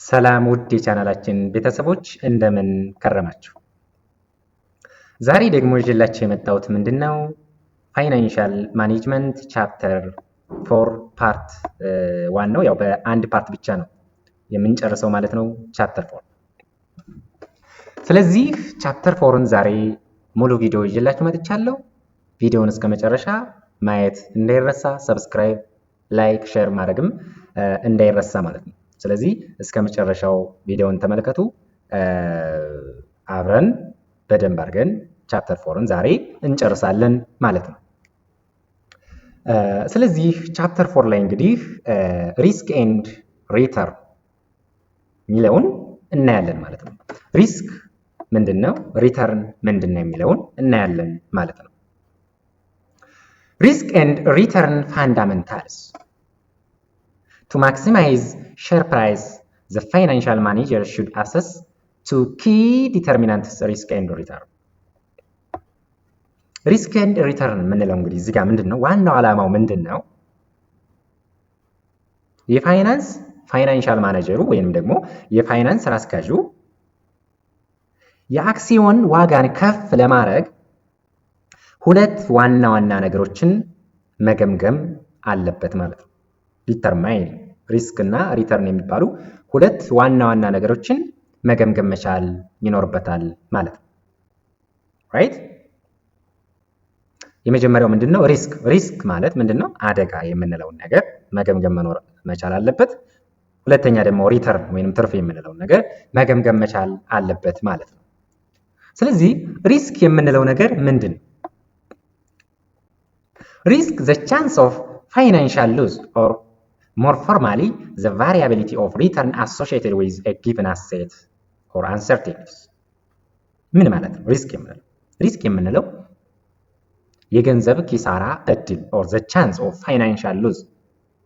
ሰላም ውድ የቻናላችን ቤተሰቦች እንደምን ከረማችሁ? ዛሬ ደግሞ ይዤላችሁ የመጣሁት ምንድነው ፋይናንሻል ማኔጅመንት ቻፕተር 4 ፓርት 1 ነው። ያው በአንድ ፓርት ብቻ ነው የምንጨርሰው ማለት ነው ቻፕተር 4። ስለዚህ ቻፕተር 4ን ዛሬ ሙሉ ቪዲዮ ይዤላችሁ መጥቻለሁ። ቪዲዮውን እስከ መጨረሻ ማየት እንዳይረሳ፣ ሰብስክራይብ፣ ላይክ፣ ሼር ማድረግም እንዳይረሳ ማለት ነው። ስለዚህ እስከ መጨረሻው ቪዲዮውን ተመልከቱ። አብረን በደንብ አድርገን ቻፕተር 4ን ዛሬ እንጨርሳለን ማለት ነው። ስለዚህ ቻፕተር 4 ላይ እንግዲህ ሪስክ ኤንድ ሪተርን የሚለውን እናያለን ማለት ነው። ሪስክ ምንድነው፣ ሪተርን ምንድነው የሚለውን እናያለን ማለት ነው። ሪስክ ኤንድ ሪተርን ፋንዳሜንታልስ To maximize share price, the financial manager should assess two key determinants risk and return. Risk and return ምንለው እንግዲህ እዚህ ጋር ምንድነው ዋናው ዓላማው ምንድነው? ፋይናንሻል ማኔጀሩ ወይንም ደግሞ የፋይናንስ ስራ አስኪያጁ የአክሲዮን ዋጋን ከፍ ለማድረግ ሁለት ዋና ዋና ነገሮችን መገምገም አለበት ማለት ነው። ዲተርማይን ሪስክ እና ሪተርን የሚባሉ ሁለት ዋና ዋና ነገሮችን መገምገም መቻል ይኖርበታል ማለት ነው። ራይት? የመጀመሪያው ምንድነው ሪስክ ማለት ምንድነው አደጋ የምንለውን ነገር መገምገም መኖር መቻል አለበት። ሁለተኛ ደግሞ ሪተርን ወይንም ትርፍ የምንለውን ነገር መገምገም መቻል አለበት ማለት ነው። ስለዚህ ሪስክ የምንለው ነገር ምንድነው? ሪስክ the chance of financial loss or more formally the variability of return associated with a given asset or uncertainties. ምን ማለት ነው ሪስክ የምንለው የገንዘብ ኪሳራ እድል or the chance of financial loss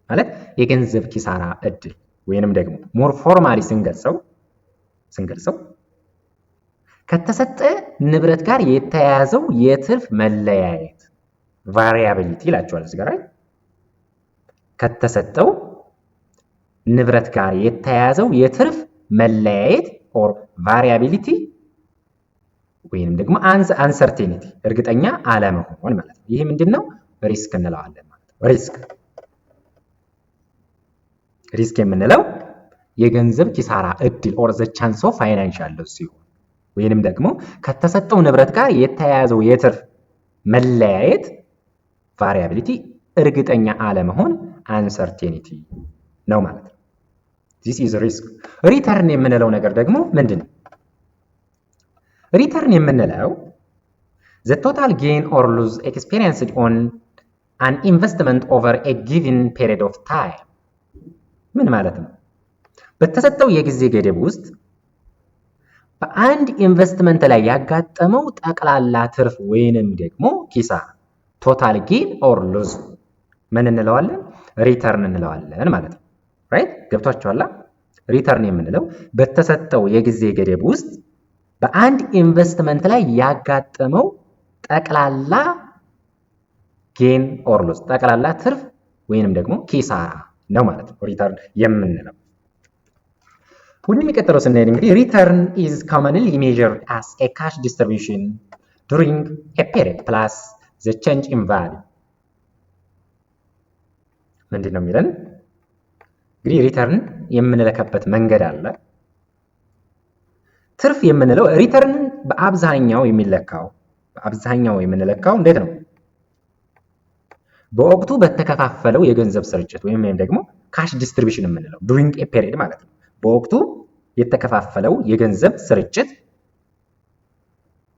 ማለት የገንዘብ ኪሳራ እድል ወይንም ደግሞ more formally ስንገልጸው ከተሰጠ ንብረት ጋር የተያያዘው የትርፍ መለያየት ቫሪያቢሊቲ ይላቸዋል እዚህ ጋር ከተሰጠው ንብረት ጋር የተያያዘው የትርፍ መለያየት ኦር ቫሪያቢሊቲ ወይንም ደግሞ አንሰርቴኒቲ እርግጠኛ አለመሆን ማለት ነው። ይሄ ምንድነው ሪስክ እንለዋለን ማለት ነው። ሪስክ የምንለው የገንዘብ ኪሳራ እድል ኦር ዘ ቻንስ ኦፍ ፋይናንሻል ሎስ ሲሆን ወይንም ደግሞ ከተሰጠው ንብረት ጋር የተያያዘው የትርፍ መለያየት ቫሪያቢሊቲ እርግጠኛ አለመሆን አንሰርቴኒቲ ነው ማለት ነው። this is risk። ሪተርን የምንለው ነገር ደግሞ ምንድነው? ሪተርን የምንለው the total gain or loss experienced on an investment over a given period of time። ምን ማለት ነው? በተሰጠው የጊዜ ገደብ ውስጥ በአንድ ኢንቨስትመንት ላይ ያጋጠመው ጠቅላላ ትርፍ ወይንም ደግሞ ኪሳራ ቶታል ጌን ኦር ሎስ ምን እንለዋለን? ሪተርን እንለዋለን ማለት ነው። ራይት? ገብቷችኋል? ሪተርን የምንለው በተሰጠው የጊዜ ገደብ ውስጥ በአንድ ኢንቨስትመንት ላይ ያጋጠመው ጠቅላላ ጌን ኦር ሎስ ጠቅላላ ትርፍ ወይንም ደግሞ ኪሳራ ነው ማለት ነው ሪተርን የምንለው። ወደሚቀጥለው ስንሄድ እንግዲህ ሪተርን is commonly measured as a cash distribution during a period plus the change in value። ምንድነው የሚለን እንግዲህ ሪተርን የምንለካበት መንገድ አለ። ትርፍ የምንለው ሪተርን በአብዛኛው የምንለካው እንዴት ነው? በወቅቱ በተከፋፈለው የገንዘብ ስርጭት ወይም ደግሞ ካሽ ዲስትሪቢዩሽን የምንለው during a period ማለት ነው። በወቅቱ የተከፋፈለው የገንዘብ ስርጭት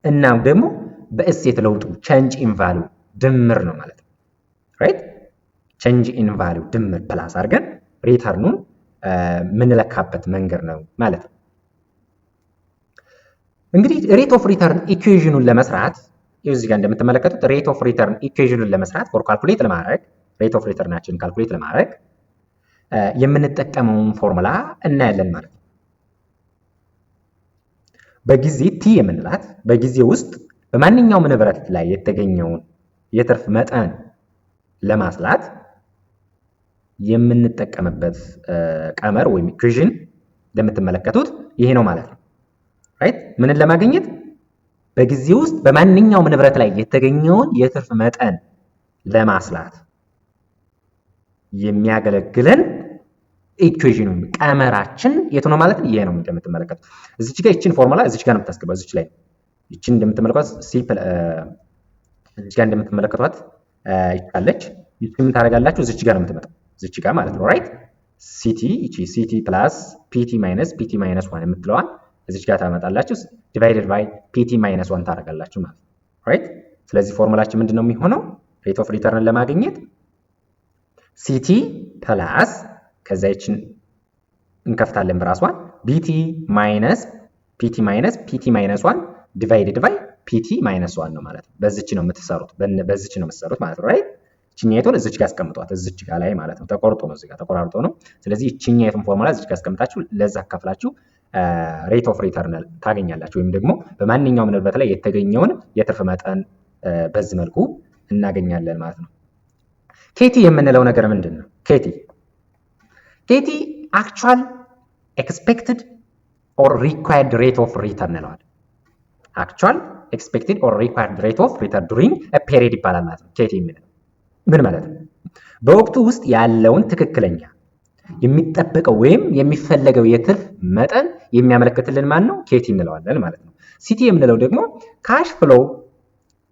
እና ደግሞ በእሴት ለውጡ change in value ድምር ነው ማለት ነው። ራይት? change in value ድምር ፕላስ አድርገን ሪተርኑን ምንለካበት መንገድ ነው ማለት ነው። እንግዲህ ሬት ኦፍ ሪተርን ኢኩዌሽኑን ለመስራት እዚህ ጋር እንደምትመለከቱት ሬት ኦፍ ሪተርን ኢኩዌሽኑን ለመስራት ፎር ካልኩሌት ለማድረግ ሬት ኦፍ ሪተርናችን ካልኩሌት ለማድረግ የምንጠቀመውን ፎርሙላ እናያለን ማለት ነው። በጊዜ ቲ የምንላት በጊዜ ውስጥ በማንኛውም ንብረት ላይ የተገኘውን የትርፍ መጠን ለማስላት የምንጠቀምበት ቀመር ወይም ኢኩዌሽን እንደምትመለከቱት ይሄ ነው ማለት ነው። ራይት ምንን ለማግኘት በጊዜ ውስጥ በማንኛውም ንብረት ላይ የተገኘውን የትርፍ መጠን ለማስላት የሚያገለግለን ኢኩዌሽኑ ቀመራችን የቱ ነው ማለት ነው? ይሄ ነው እንደምትመለከቱት። እዚች ጋር እቺን ፎርሙላ እዚች ጋር ነው የምታስገባው። እዚች ላይ እቺን እንደምትመለከቱት እዚች ጋር እንደምትመለከቷት ይቻለች። እቺን ምን ታደርጋላችሁ? እዚች ጋር ነው የምትመጣው። እዚች ጋር ማለት ነው። ራይት ሲቲ እቺ ሲቲ ፕላስ ፒቲ ማይነስ 1 የምትለዋን እዚች ጋር ታመጣላችሁ። ዲቫይድድ ባይ ፒቲ ማይነስ 1 ታደርጋላችሁ ማለት ነው። ራይት ስለዚህ ፎርሙላችን ምንድነው የሚሆነው? ሬት ኦፍ ሪተርን ለማግኘት ሲቲ ፕላስ ከዛ ይችን እንከፍታለን በራሷን ቢቲ ማይነስ ፒቲ ማይነስ 1 ዲቫይድድ ባይ ፒቲ ማይነስ 1 ነው ማለት ነው። በዚች ነው የምትሰሩት ማለት ነው። ራይት እቺኛይቱን እዚች ጋር አስቀምጧት እዚች ጋር ላይ ማለት ነው። ተቆርጦ ነው እዚህ ጋር ተቆራርጦ ነው። ስለዚህ እቺኛይቱን ፎርሙላ እዚች ጋር አስቀምጣችሁ ለዛ አካፍላችሁ ሬት ኦፍ ሪተርን ታገኛላችሁ። ወይም ደግሞ በማንኛውም ንብረት ላይ የተገኘውን የትርፍ መጠን በዚህ መልኩ እናገኛለን ማለት ነው። ኬቲ የምንለው ነገር ምንድን ነው? ኬቲ actual expected or required rate of return እንለዋለን። actual expected or required rate of return during a period ይባላል ማለት ነው። ኬቲ የምንለው ምን ማለት ነው? በወቅቱ ውስጥ ያለውን ትክክለኛ የሚጠበቀው ወይም የሚፈለገው የትርፍ መጠን የሚያመለክትልን ማን ነው? ኬቲ እንለዋለን ማለት ነው። ሲቲ የምንለው ደግሞ cash flow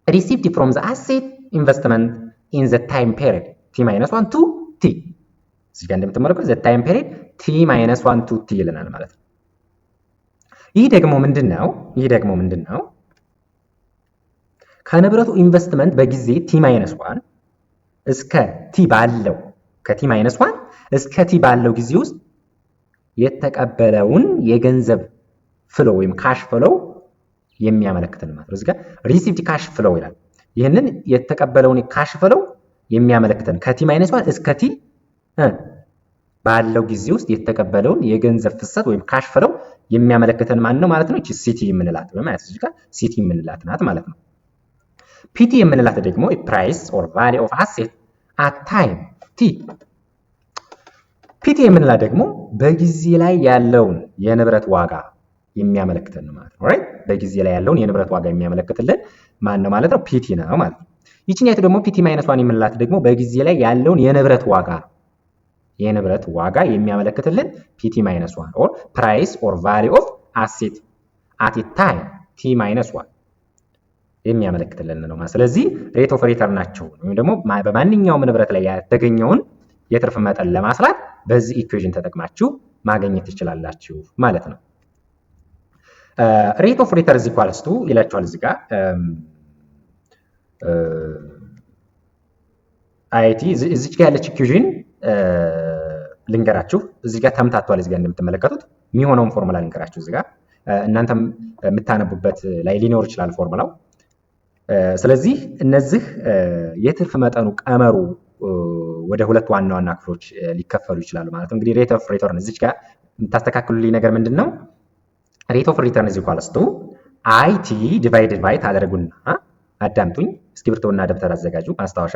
received from the asset investment in the time period t-1 to t እዚህ ጋር እንደምትመለከቱት the time period t-1 to t ይለናል ማለት ነው። ይህ ደግሞ ምንድነው? ከንብረቱ ኢንቨስትመንት በጊዜ t-1 እስከ t ባለው ከt-1 እስከ t ባለው ጊዜ ውስጥ የተቀበለውን የገንዘብ ፍሎ ወይም ካሽ ፍሎ የሚያመለክትን ማለት ነው። እዚህ ጋር ሪሲቭድ ካሽ ፍሎ ይላል። ይህንን የተቀበለውን ካሽ ፍሎ የሚያመለክትን ከt-1 እስከ t ባለው ጊዜ ውስጥ የተቀበለውን የገንዘብ ፍሰት ወይም ካሽ ፍሎ የሚያመለክትን ማን ነው ማለት ነው? እቺ ሲቲ የምንላት ማለት እዚህ ጋር ሲቲ የምንላት ናት ማለት ነው። ፒቲ የምንላት ደግሞ ፕራይስ ኦር ቫልዩ ኦፍ አሴት አት ታይም ቲ። ፒቲ የምንላት ደግሞ በጊዜ ላይ ያለውን የንብረት ዋጋ የሚያመለክተን ማለት ነው። ራይት በጊዜ ላይ ያለውን የንብረት ዋጋ የሚያመለክትልን ማን ነው ማለት ነው? ፒቲ ነው ማለት ነው። ይችኛይቱ ደግሞ ፒቲ ማይነስ 1 የምንላት ደግሞ በጊዜ ላይ ያለውን የንብረት ዋጋ የሚያመለክትልን ፒቲ ማይነስ 1 ኦር ፕራይስ ኦር ቫልዩ ኦፍ አሴት አት ታይም ቲ ማይነስ 1 የሚያመለክትልን ነው ማለት። ስለዚህ ሬት ኦፍ ሪተርናቸው ወይም ደግሞ በማንኛውም ንብረት ላይ የተገኘውን የትርፍ መጠን ለማስላት በዚህ ኢኩዌሽን ተጠቅማችሁ ማግኘት ትችላላችሁ ማለት ነው። ሬት ኦፍ ሪተርን ኢዝ ኢኳልስ ቱ ይላችኋል እዚህ ጋር አይቲ እዚህ ጋር ያለች ኢኩዌሽን ልንገራችሁ። እዚህ ጋር ተምታቷል። እዚህ ጋር እንደምትመለከቱት የሚሆነውን ፎርሙላ ልንገራችሁ። እዚህ ጋር እናንተም የምታነቡበት ላይ ሊኖር ይችላል ፎርሙላው። ስለዚህ እነዚህ የትርፍ መጠኑ ቀመሩ ወደ ሁለት ዋና ዋና ክፍሎች ሊከፈሉ ይችላሉ ማለት ነው። እንግዲህ ሬት ኦፍ ሪተርን እዚህ ጋር የምታስተካክሉልኝ ነገር ምንድነው? ሬት ኦፍ ሪተርን ኢዝ ኢኳልስ ቱ አይቲ ዲቫይድድ ባይ ታደርጉና አዳምጡኝ። እስክሪብቶና ደብተር አዘጋጁ ማስታወሻ።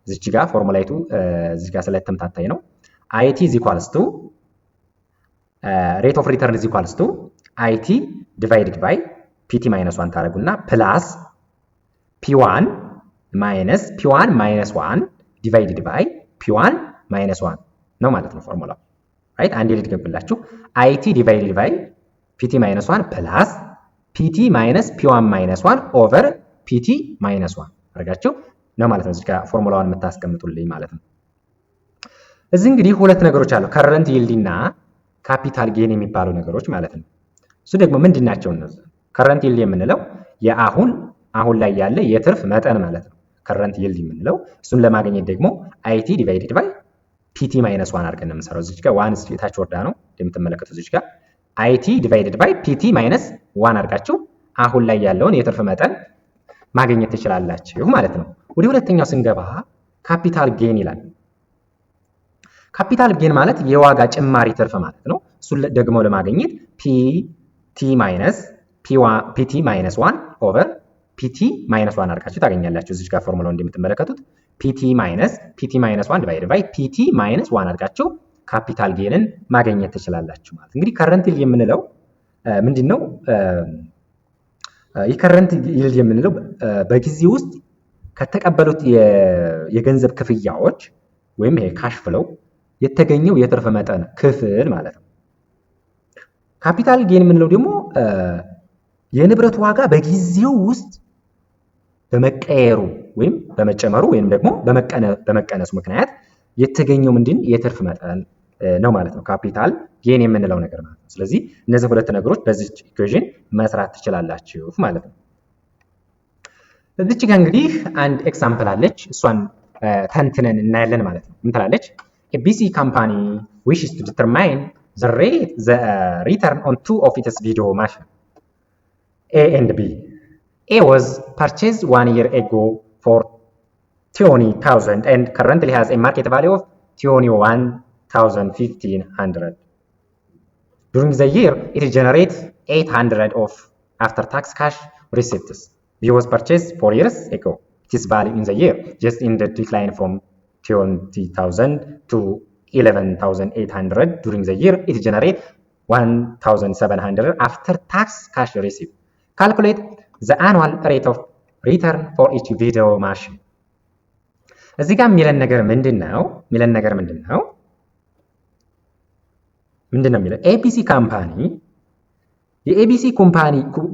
እዚች ጋር ፎርሙላይቱ እዚህ ጋር ስለተምታታኝ ነው። አይቲ ኢዝ ኢኳልስ ቱ ሬት ኦፍ ሪተርን ኢዝ ኢኳልስ ቱ አይቲ ዲቫይድድ ባይ ፒቲ ማይነስ 1 ታደርጉና ፕላስ ፒ1 ማይነስ 1 ዲቫይድድ ባይ ፒ1 ማይነስ 1 ነው ማለት ነው ፎርሙላው። ራይት አንዴ ልድገምላችሁ። አይቲ ዲቫይድድ ባይ ፒቲ ማይነስ 1 ፕላስ ፒቲ ማይነስ ፒ1 ማይነስ 1 ኦቨር ፒቲ ማይነስ 1 አድርጋችሁ ነው ማለት ነው እዚህ ጋር ፎርሙላውን የምታስቀምጡልኝ ማለት ነው። እዚህ እንግዲህ ሁለት ነገሮች አሉ፣ ከረንት ይልድ እና ካፒታል ጌን የሚባሉ ነገሮች ማለት ነው። እሱ ደግሞ ምንድናቸው እነዚህ? ከረንት ይልድ የምንለው አሁን ላይ ያለ የትርፍ መጠን ማለት ነው። ከረንት ይልድ የምንለው እሱን ለማግኘት ደግሞ አይቲ ዲቫይድድ ባይ ፒቲ ማይነስ 1 አድርገን ነው የምንሰራው። እዚህ ጋር ዋን ታች ወርዳ ነው እንደምትመለከቱት። እዚህ ጋር አይቲ ዲቫይድድ ባይ ፒቲ ማይነስ 1 አድርጋችሁ አሁን ላይ ያለውን የትርፍ መጠን ማግኘት ትችላላችሁ ማለት ነው። ወደ ሁለተኛው ስንገባ ካፒታል ጌን ይላል። ካፒታል ጌን ማለት የዋጋ ጭማሪ ትርፍ ማለት ነው። እሱን ደግሞ ለማግኘት ፒቲ ማይነስ 1 ኦቨር ፒቲ ማይነስ 1 አድርጋችሁ ታገኛላችሁ። እዚህ ጋር ፎርሙላው እንደምትመለከቱት ፒቲ ማይነስ 1 ዲቫይድ ባይ ፒቲ ማይነስ 1 አድርጋችሁ ካፒታል ጌንን ማግኘት ትችላላችሁ ማለት። እንግዲህ ከረንት ይልድ የምንለው ምንድነው? የከረንት ይልድ የምንለው በጊዜ ውስጥ ከተቀበሉት የገንዘብ ክፍያዎች ወይም ይሄ ካሽ ፍሎው የተገኘው የትርፍ መጠን ክፍል ማለት ነው። ካፒታል ጌን የምንለው ደግሞ የንብረቱ ዋጋ በጊዜው ውስጥ በመቀየሩ ወይም በመጨመሩ ወይም ደግሞ በመቀነሱ ምክንያት የተገኘው ምንድን የትርፍ መጠን ነው ማለት ነው። ካፒታል ጌን የምንለው ነገር ማለት ነው። ስለዚህ እነዚህ ሁለት ነገሮች በዚህ ኢኩዌሽን መስራት ትችላላችሁ ማለት ነው። እዚች ጋር እንግዲህ አንድ ኤግዛምፕል አለች። እሷን ተንትነን እናያለን ማለት ነው። ምን ትላለች? A busy company wishes to determine the return on two of its video machines, A and B. A was purchased 1 year ago for 20,000 and currently has a market value of 21,500. During the year, it generates 800 of after-tax cash receipts. B was purchased 4 years ago. Its value in the year just in the decline from 20,000 to 11,800. During the year, it generates 1,700 after-tax cash receipt. Calculate the annual rate of return for each video machine. እዚህ ጋር የሚለን ነገር ምንድነው? የሚለው ኤቢሲ ካምፓኒ የኤቢሲ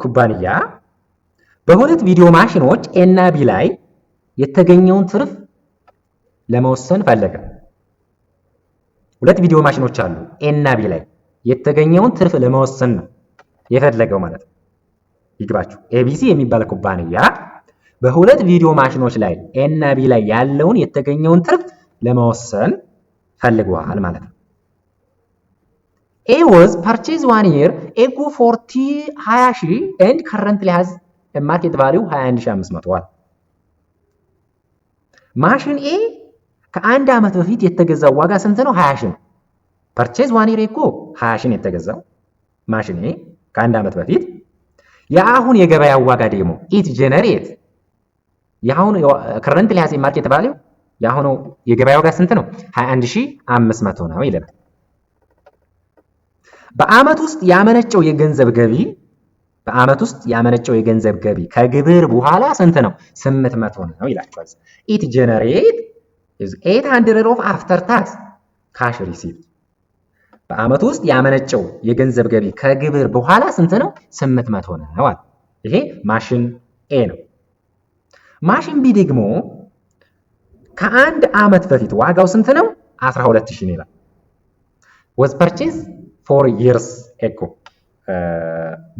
ኩባንያ በሁለት ቪዲዮ ማሽኖች ኤ እና ቢ ላይ የተገኘውን ትርፍ ለመወሰን ፈለገ። ሁለት ቪዲዮ ማሽኖች አሉ። ኤ እና ቢ ላይ የተገኘውን ትርፍ ለመወሰን ነው የፈለገው ማለት ነው። ይግባችሁ። ኤቢሲ የሚባል ኩባንያ በሁለት ቪዲዮ ማሽኖች ላይ ኤ እና ቢ ላይ ያለውን የተገኘውን ትርፍ ለመወሰን ፈልጓል ማለት ነው። A was purchased 1 year ago for 20,000 and currently has a market value 21,500. ማሽን ኤ ከአንድ ዓመት በፊት የተገዛው ዋጋ ስንት ነው? 20,000 ነው። ፐርቼዝ 1 year ago 20,000 የተገዛው ማሽን ኤ ከአንድ ዓመት በፊት። የአሁን የገበያው ዋጋ ደግሞ ኢት ጀነሬት የአሁን currently has a market value የአሁኑ የገበያ ዋጋ ስንት ነው? 21,500 ነው ይለናል። በአመት ውስጥ ያመነጨው የገንዘብ ገቢ ከግብር በኋላ ስንት ነው? 800 ነው ይላችኋል። ኢት ጀነሬት 800 of after tax cash receipt። በአመት ውስጥ ያመነጨው የገንዘብ ገቢ ከግብር በኋላ ስንት ነው? 800 ነው። ይሄ ማሽን ኤ ነው። ማሽን ቢ ደግሞ ከአንድ አመት በፊት ዋጋው ስንት ነው? 12,000 ይላል። was purchased 4 years ago. B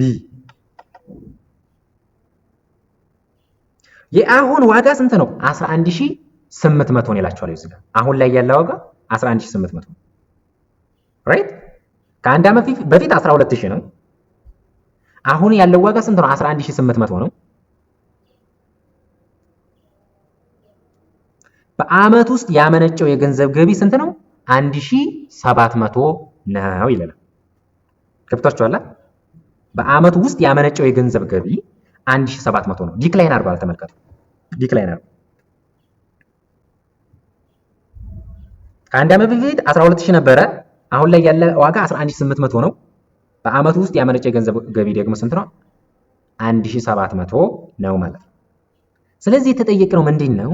የአሁን ዋጋ ስንት ነው? 11,800 ነው ይላችኋል። እዚህ ጋር አሁን ላይ ያለው ዋጋ 11,800 ነው። ራይት ከአንድ ዓመት በፊት 12,000 ነው። አሁን ያለው ዋጋ ስንት ነው? 11,800 ነው። በአመት ውስጥ ያመነጨው የገንዘብ ገቢ ስንት ነው? 1,700 ነው ይለናል። ገብቷችኋል? በአመቱ ውስጥ ያመነጨው የገንዘብ ገቢ 1,700 ነው። ዲክላይን አድርጓል። ተመልከቱ፣ ዲክላይን አድርጓል። ከአንድ ዓመት በፊት 12,000 ነበረ። አሁን ላይ ያለ ዋጋ 11,800 ነው። በአመቱ ውስጥ ያመነጨው የገንዘብ ገቢ ደግሞ ስንት ነው? 1,700 ነው ማለት ነው። ስለዚህ የተጠየቅነው ምንድን ነው?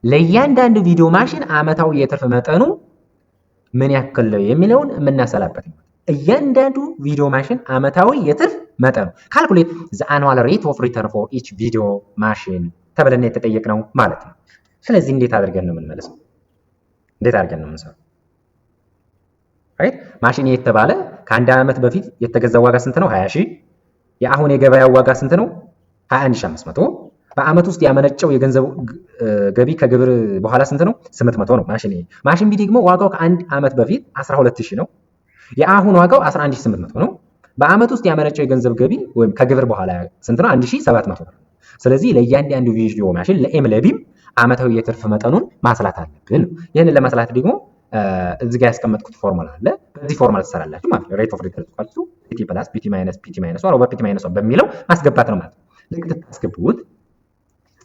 ለእያንዳንዱ ቪዲዮ ማሽን አመታዊ የትርፍ መጠኑ ምን ያክል ነው የሚለውን የምናሰላበት ነው። እያንዳንዱ ቪዲዮ ማሽን አመታዊ የትርፍ መጠኑ ካልኩሌት ዘ አኑዋል ሬት ኦፍ ሪተርን ፎር ኢች ቪዲዮ ማሽን ተብለን የተጠየቅነው ማለት ነው። ስለዚህ እንዴት አድርገን ነው የምንመልሰው? እንዴት አድርገን ነው የምንሰራው? ራይት ማሽን የተባለ ከአንድ ዓመት በፊት የተገዛው ዋጋ ስንት ነው? 20,000። የአሁን የገበያው ዋጋ ስንት ነው? 21,500። በአመት ውስጥ ያመነጨው የገንዘብ ገቢ ከግብር በኋላ ስንት ነው? 800 ነው። ማሽን ቢ ደግሞ ዋጋው ከአንድ ዓመት በፊት 12,000 ነው። የአሁን ዋጋው 11,800 ነው። በአመት ውስጥ ያመነጨው የገንዘብ ገቢ ወይም ከግብር በኋላ ስንት ነው? 1,700 ነው። ስለዚህ ለእያንዳንዱ ቪዲዮ ማሽን ለኤም ለቢም አመታዊ የትርፍ መጠኑን ማስላት አለብን። ይህንን ለማስላት ደግሞ እዚህ ጋር ያስቀመጥኩት ፎርሙላ አለ። በዚህ ፎርሙላ ትሰራላችሁ ማለት ነው። ሬት ኦፍ ሪተርን ኢኳልስ ቱ ፒቲ ፕላስ ፒቲ ማይነስ ፒቲ ማይነስ 1 ኦቨር ፒቲ ማይነስ 1 በሚለው ማስገባት ነው ማለት ነው። ልክ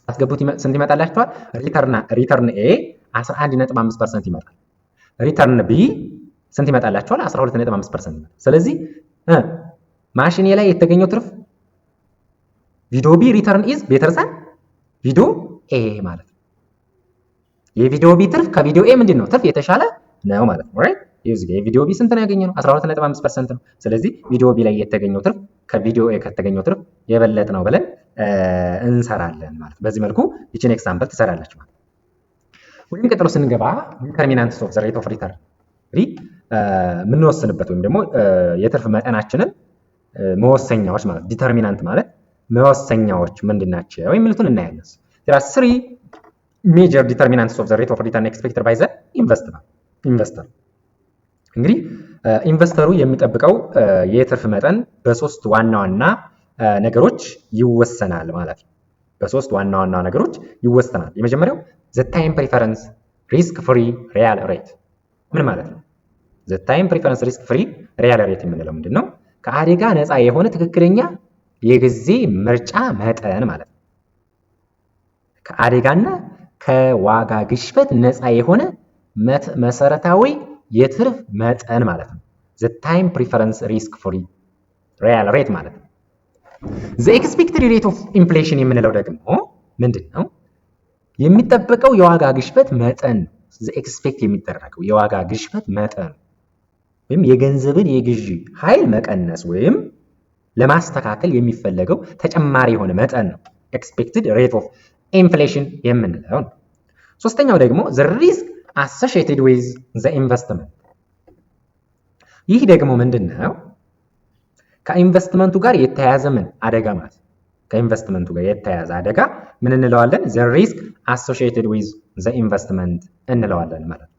ታስገቡት ስንት ይመጣላችኋል? ሪተርን ኤ 11.5% ይመጣል። ሪተርን ቢ ስንት ይመጣላችኋል? 12.5%። ስለዚህ ማሽኔ ላይ የተገኘው ትርፍ ቪዲዮ ቢ ሪተርን ኢዝ ቤተር ዛን ቪዲዮ ኤ ማለት ነው። የቪዲዮ ቢ ትርፍ ከቪዲዮ ኤ ምንድን ነው? ትርፍ የተሻለ ነው ማለት ነው። ራይት ይሄ የቪዲዮ ቢ ስንት ነው ያገኘነው? 12.5% ነው። ስለዚህ ቪዲዮ ቢ ላይ የተገኘው ትርፍ ከቪዲዮ ኤ ከተገኘው ትርፍ የበለጠ ነው ብለን እንሰራለን ማለት። በዚህ መልኩ ይችን ኤግዛምፕል ትሰራላችሁ ማለት። ወይም ቀጥሎ ስንገባ ዲተርሚናንትስ ኦፍ ዘ ሬት ኦፍ ሪተርን የምንወስንበት ወይም ደግሞ የትርፍ መጠናችንን መወሰኛዎች ማለት ዲተርሚናንት ማለት መወሰኛዎች ምንድናቸው የሚሉትን እናያለን። there are three major determinants of the rate of return expected by the investor እንግዲህ ኢንቨስተሩ የሚጠብቀው የትርፍ መጠን በሶስት ዋና ዋና ነገሮች ይወሰናል ማለት ነው። በሶስት ዋና ዋና ነገሮች ይወሰናል። የመጀመሪያው the time preference risk free real rate ምን ማለት ነው? the time preference risk free real rate የምንለው ምንድነው? ከአደጋ ነፃ የሆነ ትክክለኛ የጊዜ ምርጫ መጠን ማለት ነው። ከአደጋና ከዋጋ ግሽበት ነፃ የሆነ መሰረታዊ የትርፍ መጠን ማለት ነው። the time preference risk free real rate ማለት ነው። the expected rate of inflation የምንለው ደግሞ ምንድነው? የሚጠበቀው የዋጋ ግሽበት መጠን the expect የሚደረገው የዋጋ ግሽበት መጠን ወይም የገንዘብን የግዢ ኃይል መቀነስ ወይም ለማስተካከል የሚፈለገው ተጨማሪ የሆነ መጠን ነው expected rate of inflation የምንለው ነው። ሶስተኛው ደግሞ the risk associated with the investment ይህ ደግሞ ምንድነው? ከኢንቨስትመንቱ ጋር የተያያዘ ምን አደጋ ማለት ከኢንቨስትመንቱ ጋር የተያያዘ አደጋ ምን እንለዋለን? the risk associated with the investment እንለዋለን ማለት ነው።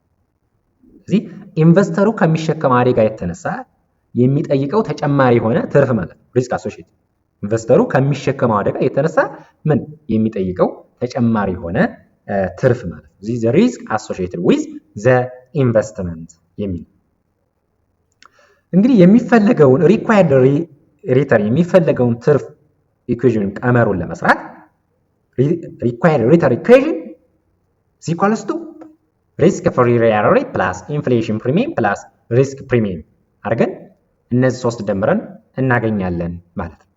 ስለዚህ ኢንቨስተሩ ከሚሸከመው አደጋ የተነሳ የሚጠይቀው ተጨማሪ የሆነ ትርፍ ማለት ነው። ሪስክ አሶሺየትድ ኢንቨስተሩ ከሚሸከመው አደጋ የተነሳ ምን የሚጠይቀው ተጨማሪ የሆነ ትርፍ ማለት ነው። the risk associated with the investment የሚል እንግዲህ የሚፈለገውን required return የሚፈለገውን ትርፍ ኢኩዌሽን ቀመሩን ለመስራት required return equation is equals to risk free real rate plus inflation premium plus risk premium አድርገን እነዚህ ሶስት ደምረን እናገኛለን ማለት ነው።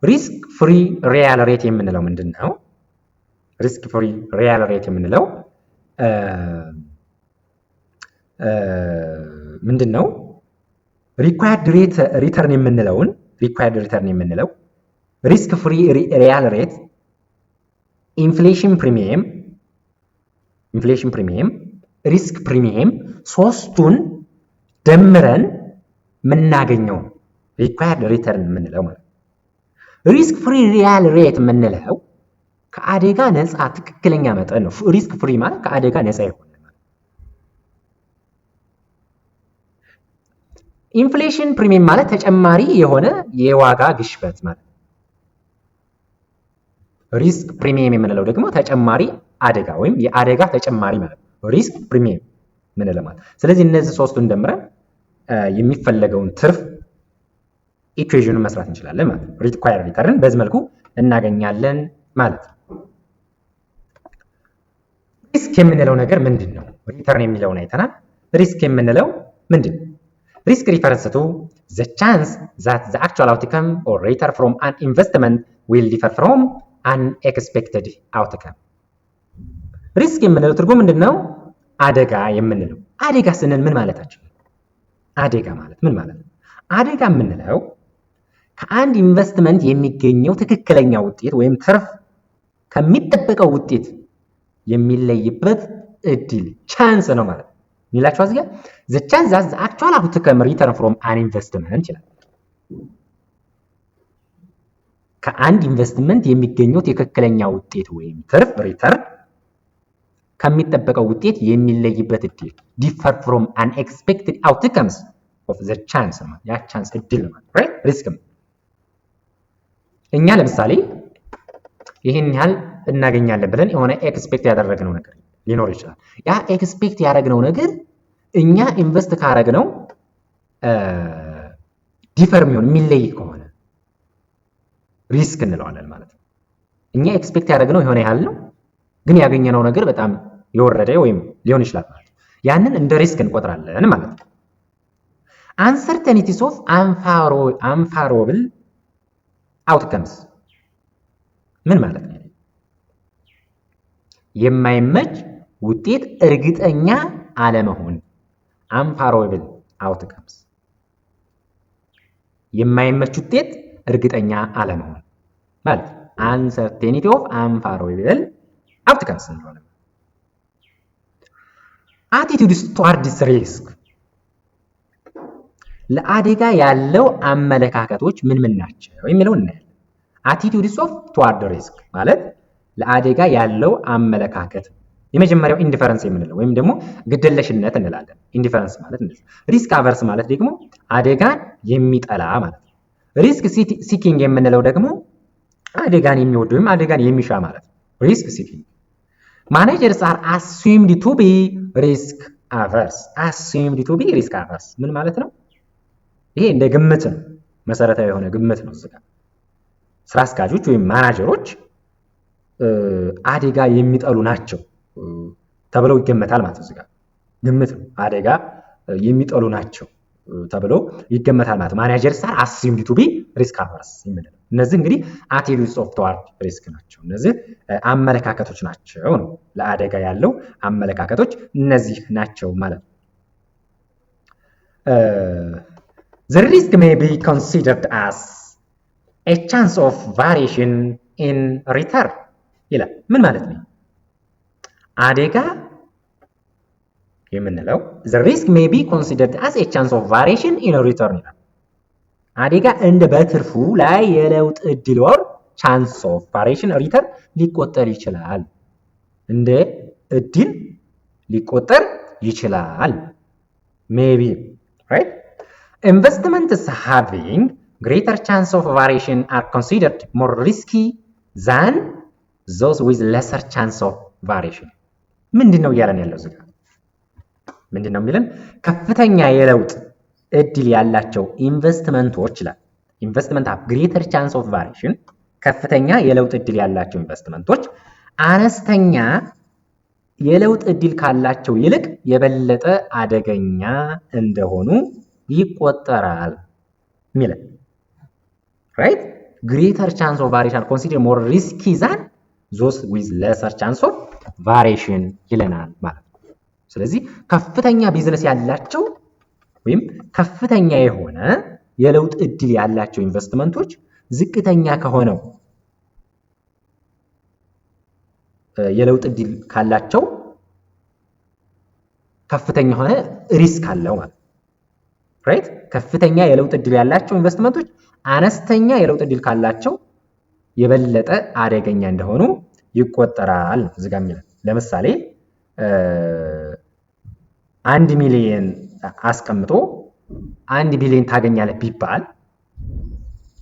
ሪስክ ፍሪ ሪያል ሬት የምንለው ምንድነው? ሪስክ ፍሪ ሪያል ሬት የምንለው ምንድነው? ሪኳየርድ ሪተርን የምንለውን ሪኳየርድ ሪተርን የምንለው ሪስክ ፍሪ ሪያል ሬት ኢንፍሌሽን ፕሪሚየም ሪስክ ፕሪሚየም ሶስቱን ደምረን ምናገኘው ሪኳየርድ ሪተርን የምንለው ማለት ነው። ሪስክ ፍሪ ሪያል ሬት የምንለው ከአደጋ ነፃ ትክክለኛ መጠን ነው። ሪስክ ፍሪ ማለት ከአደጋ ነፃ የሆነ ማለት። ኢንፍሌሽን ፕሪሚየም ማለት ተጨማሪ የሆነ የዋጋ ግሽበት ማለት። ሪስክ ፕሪሚየም የምንለው ደግሞ ተጨማሪ አደጋ ወይም የአደጋ ተጨማሪ ማለት ነው። ሪስክ ፕሪሚየም የምንለው ማለት። ስለዚህ እነዚህ ሶስቱን ደምረን የሚፈለገውን ትርፍ ኢኩዌሽኑን መስራት እንችላለን ማለት ነው። ሪኳየርድ ሪተርን በዚህ መልኩ እናገኛለን ማለት ነው። ሪስክ የምንለው ነገር ምንድነው? ሪተርን የሚለውን አይተናል። ሪስክ የምንለው ምንድነው? ሪስክ ሪፈረንስ ቱ the chance that the actual outcome or return from an investment will differ from an expected outcome። ሪስክ የምንለው ትርጉም ምንድነው? አደጋ የምንለው። አደጋ ስንል ምን ማለታችን? አደጋ ማለት ምን ማለት ነው? አደጋ የምንለው ከአንድ ኢንቨስትመንት የሚገኘው ትክክለኛ ውጤት ወይም ትርፍ ከሚጠበቀው ውጤት የሚለይበት እድል ቻንስ ነው ማለት ነው። ይላችሁ እዚህ ጋር the chance that the actual outcome return from an investment ይላል። ከአንድ ኢንቨስትመንት የሚገኘው ትክክለኛ ውጤት ወይም ትርፍ ሪተርን ከሚጠበቀው ውጤት የሚለይበት እድል differ from unexpected outcomes of the chance ማለት ያ ቻንስ እድል ማለት right ሪስክ። እኛ ለምሳሌ ይሄን ያህል እናገኛለን ብለን የሆነ ኤክስፔክት ያደረግነው ነገር ሊኖር ይችላል። ያ ኤክስፔክት ያደረግነው ነገር እኛ ኢንቨስት ካደረግነው ዲፈር የሚለይ ከሆነ ሪስክ እንለዋለን ማለት ነው። እኛ ኤክስፔክት ያደረግነው የሆነ ያህል ነው፣ ግን ያገኘነው ነገር በጣም የወረደ ወይም ሊሆን ይችላል ማለት ነው። ያንን እንደ ሪስክ እንቆጥራለን ማለት ነው። አንሰርተኒቲስ ኦፍ አንፋሮብል አውትከምስ ምን ማለት ነው? የማይመች ውጤት እርግጠኛ አለመሆን። አንፋሮብል አውትከምስ የማይመች ውጤት እርግጠኛ አለመሆን ማለት አንሰርቴኒቲ ኦፍ አንፋሮብል አውትከምስ እንለዋለን። አቲቲዩድስ ቱዋርድስ ሪስክ ለአደጋ ያለው አመለካከቶች ምን ምን ናቸው የሚለው እናያለን። አቲቲዩድስ ኦፍ ቱዋርድ ሪስክ ማለት ለአደጋ ያለው አመለካከት የመጀመሪያው ኢንዲፈረንስ የምንለው ወይም ደግሞ ግድየለሽነት እንላለን። ኢንዲፈረንስ ማለት እንደዚህ። ሪስክ አቨርስ ማለት ደግሞ አደጋን የሚጠላ ማለት ነው። ሪስክ ሲኪንግ የምንለው ደግሞ አደጋን የሚወድ ወይም አደጋን የሚሻ ማለት ነው። ሪስክ ሲኪንግ ማኔጀርስ አር አሱምድ ቱ ቢ ሪስክ አቨርስ። አሱምድ ቱ ቢ ሪስክ አቨርስ ምን ማለት ነው? ይሄ እንደ ግምት ነው፣ መሰረታዊ የሆነ ግምት ነው። እዚህ ጋር ስራ አስኪያጆች ወይም ማናጀሮች አደጋ የሚጠሉ ናቸው ተብለው ይገመታል ማለት ነው። እዚህ ጋር ግምት ነው፣ አደጋ የሚጠሉ ናቸው ተብለው ይገመታል ማለት ነው። ማናጀርስ አር አሱምድ ቱ ቢ ሪስክ አቨርስ የምንለው እነዚህ እንግዲህ አቲቲዩድስ ኦፍ ቱዋርድ ሪስክ ናቸው። እነዚህ አመለካከቶች ናቸው ነው። ለአደጋ ያለው አመለካከቶች እነዚህ ናቸው ማለት ነው። The risk may be considered as a chance of variation in return ይላል። ምን ማለት ነው? አደጋ የምንለው the risk may be considered as a chance of variation in return ይላል። አደጋ እንደ በትርፉ ላይ የለውጥ እድል ወር chance of variation return ሊቆጠር ይችላል። እንደ እድል ሊቆጠር ይችላል። maybe right? Investments having greater chance of variation are considered more risky than those with lesser chance of variation. ምንድነው እያለን ያለው እዚህ ጋር? ምንድነው የሚለን? ከፍተኛ የለውጥ እድል ያላቸው ኢንቨስትመንቶች ይላል። ኢንቨስትመንት have greater chance of variation ከፍተኛ የለውጥ እድል ያላቸው ኢንቨስትመንቶች አነስተኛ የለውጥ እድል ካላቸው ይልቅ የበለጠ አደገኛ እንደሆኑ ይቆጠራል ሚለ right greater chance of variation consider more risky than those with lesser chance of variation ይለናል ማለት ነው። ስለዚህ ከፍተኛ ቢዝነስ ያላቸው ወይም ከፍተኛ የሆነ የለውጥ እድል ያላቸው ኢንቨስትመንቶች ዝቅተኛ ከሆነው የለውጥ እድል ካላቸው ከፍተኛ የሆነ ሪስክ አለው ማለት right ከፍተኛ የለውጥ እድል ያላቸው ኢንቨስትመንቶች አነስተኛ የለውጥ እድል ካላቸው የበለጠ አደገኛ እንደሆኑ ይቆጠራል። እዚህ ጋር የሚለው ለምሳሌ 1 ሚሊዮን አስቀምጦ 1 ቢሊዮን ታገኛለህ ቢባል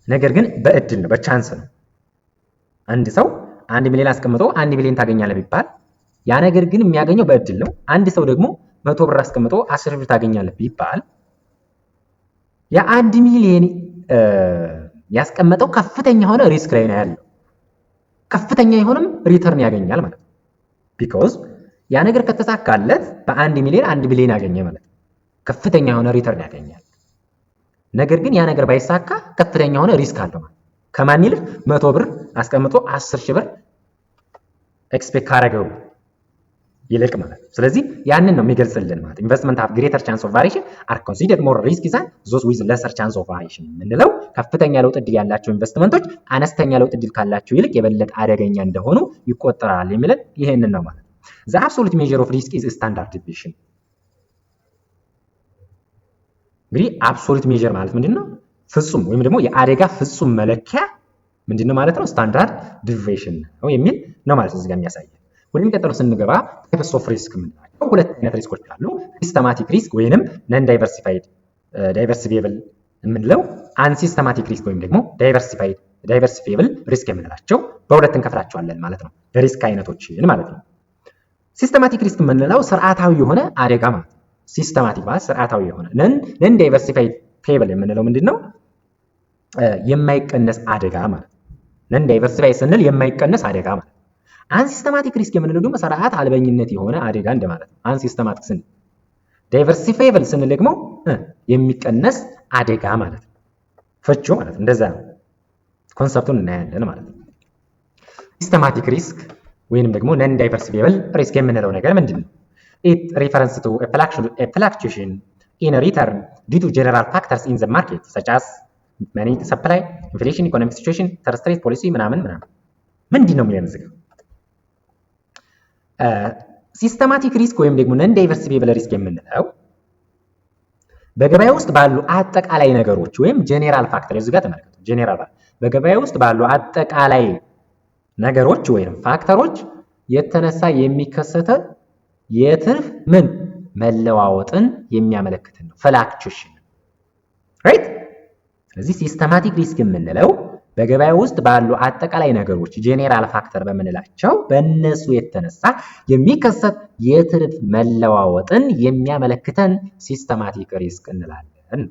ነገር ግን በእድል ነው፣ በቻንስ ነው። አንድ ሰው 1 ሚሊዮን አስቀምጦ 1 ቢሊዮን ታገኛለህ ቢባል ያ ነገር ግን የሚያገኘው በእድል ነው። አንድ ሰው ደግሞ 100 ብር አስቀምጦ 10 ብር ታገኛለህ ቢባል ያ1 ሚሊዮን ያስቀመጠው ከፍተኛ ሆነ ሪስክ ላይ ነው ያለው። ከፍተኛ የሆነም ሪተርን ያገኛል ማለት ነው። ቢኮዝ ያ ነገር ከተሳካለት በ1 ሚሊዮን 1 ቢሊዮን ያገኘ ማለት ነው። ከፍተኛ የሆነ ሪተርን ያገኛል። ነገር ግን ያ ነገር ባይሳካ ከፍተኛ የሆነ ሪስክ አለው ማለት ከማን ይልቅ 100 ብር አስቀምጦ 10 ሺህ ብር ኤክስፔክት ካረገው ይልቅ ማለት ነው። ስለዚህ ያንን ነው የሚገልጽልን ማለት ኢንቨስትመንት have greater chance of variation are considered more risky than those with lesser chance of variation የምንለው ከፍተኛ ለውጥ እድል ያላቸው ኢንቨስትመንቶች አነስተኛ ለውጥ እድል ካላቸው ይልቅ የበለጠ አደገኛ እንደሆኑ ይቆጠራል የሚለን ይሄንን ነው ማለት ነው። the absolute measure of risk is standard deviation። እንግዲህ absolute measure ማለት ምንድነው? ፍጹም ወይም ደግሞ የአደጋ ፍጹም መለኪያ ምንድነው ማለት ነው? ስታንዳርድ ዲቪዬሽን ነው የሚል ነው ማለት እዚህ ጋር የሚያሳየው። ወደሚቀጥለው ስንገባ ታይፕስ ኦፍ ሪስክ ምንላቸው ሁለት አይነት ሪስኮች አሉ። ሲስተማቲክ ሪስክ ወይንም ነን ዳይቨርሲፋይድ ዳይቨርሲፊየብል የምንለው አንሲስተማቲክ ሪስክ ወይም ደግሞ ዳይቨርሲፊየብል ሪስክ የምንላቸው በሁለት እንከፍላቸዋለን ማለት ነው። የሪስክ አይነቶችን ማለት ነው። ሲስተማቲክ ሪስክ የምንለው ስርዓታዊ የሆነ አደጋ ማለት ነው። ሲስተማቲክ ማለት ስርዓታዊ የሆነ ነን ዳይቨርሲፊየብል የምንለው ምንድነው? የማይቀነስ አደጋ ማለት ነው። ነን ዳይቨርሲፋይድ ስንል የማይቀነስ አደጋ ማለት ነው። አንሲስተማቲክ ሪስክ የምንለው ደግሞ ስርዓት አልበኝነት የሆነ አደጋ እንደማለት ነው። አንሲስተማቲክ ስንል ዳይቨርሲፋይብል ስንል ደግሞ የሚቀነስ አደጋ ማለት ነው። ፍቹ ማለት እንደዛ ነው። ኮንሰፕቱን እናያለን ማለት ነው። ሲስተማቲክ ሪስክ ወይንም ደግሞ ነን ዳይቨርሲፋይብል ሪስክ የምንለው ነገር ምንድን ነው? ኢት ሪፈረንስ ቱ a fluctuation in a return due to general factors in the market such as money supply, inflation, economic situation, interest rate policy ምናምን ምንድን ነው የሚለን እዚህ ጋር? ሲስተማቲክ ሪስክ ወይም ደግሞ ነን ዳይቨርሲፋይብል ሪስክ የምንለው በገበያ ውስጥ ባሉ አጠቃላይ ነገሮች ወይም ጄኔራል ፋክተር እዚህ ጋር ተመልከቱ። ጄኔራል በገበያ ውስጥ ባሉ አጠቃላይ ነገሮች ወይም ፋክተሮች የተነሳ የሚከሰተ የትርፍ መለዋወጥን የሚያመለክት ነው። ፍላክቹዌሽን ራይት። ስለዚህ ሲስተማቲክ ሪስክ የምንለው በገበያ ውስጥ ባሉ አጠቃላይ ነገሮች ጄኔራል ፋክተር በምንላቸው በእነሱ የተነሳ የሚከሰት የትርፍ መለዋወጥን የሚያመለክተን ሲስተማቲክ ሪስክ እንላለን።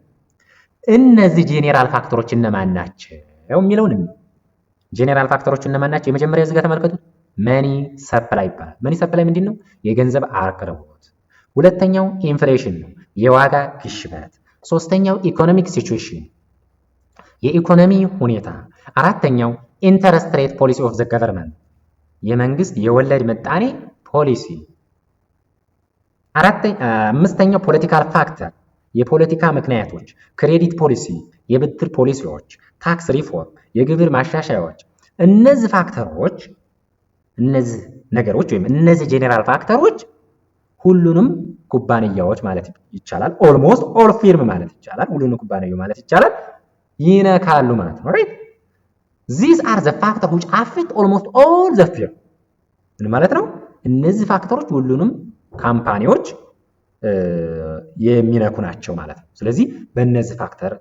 እነዚህ ጄኔራል ፋክተሮች እነማን ናቸው የሚለውን ጄኔራል ፋክተሮች እነማን ናቸው? የመጀመሪያ እዚህ ጋር ተመልከቱት። መኒ ሰፕላይ ይባላል። መኒ ሰፕላይ ምንድን ነው? የገንዘብ አቅርቦት። ሁለተኛው ኢንፍሌሽን ነው፣ የዋጋ ግሽበት። ሶስተኛው ኢኮኖሚክ ሲቹዌሽን፣ የኢኮኖሚ ሁኔታ። አራተኛው ኢንተረስት ሬት ፖሊሲ ኦፍ ዘ ገቨርንመንት፣ የመንግስት የወለድ ምጣኔ ፖሊሲ። አምስተኛው ፖለቲካል ፋክተር፣ የፖለቲካ ምክንያቶች፣ ክሬዲት ፖሊሲ፣ የብድር ፖሊሲዎች፣ ታክስ ሪፎርም፣ የግብር ማሻሻያዎች። እነዚህ ፋክተሮች እነዚህ ነገሮች ወይም እነዚህ ጄኔራል ፋክተሮች ሁሉንም ኩባንያዎች ማለት ይቻላል፣ ኦልሞስት ኦል ፊርም ማለት ይቻላል፣ ሁሉንም ኩባንያዎች ማለት ይቻላል ይነካሉ ማለት ነው። ራይት these are the factors which affect almost all the firm ምን ማለት ነው? እነዚህ ፋክተሮች ሁሉንም ካምፓኒዎች የሚነኩ ናቸው ማለት ነው። ስለዚህ በእነዚህ ፋክተር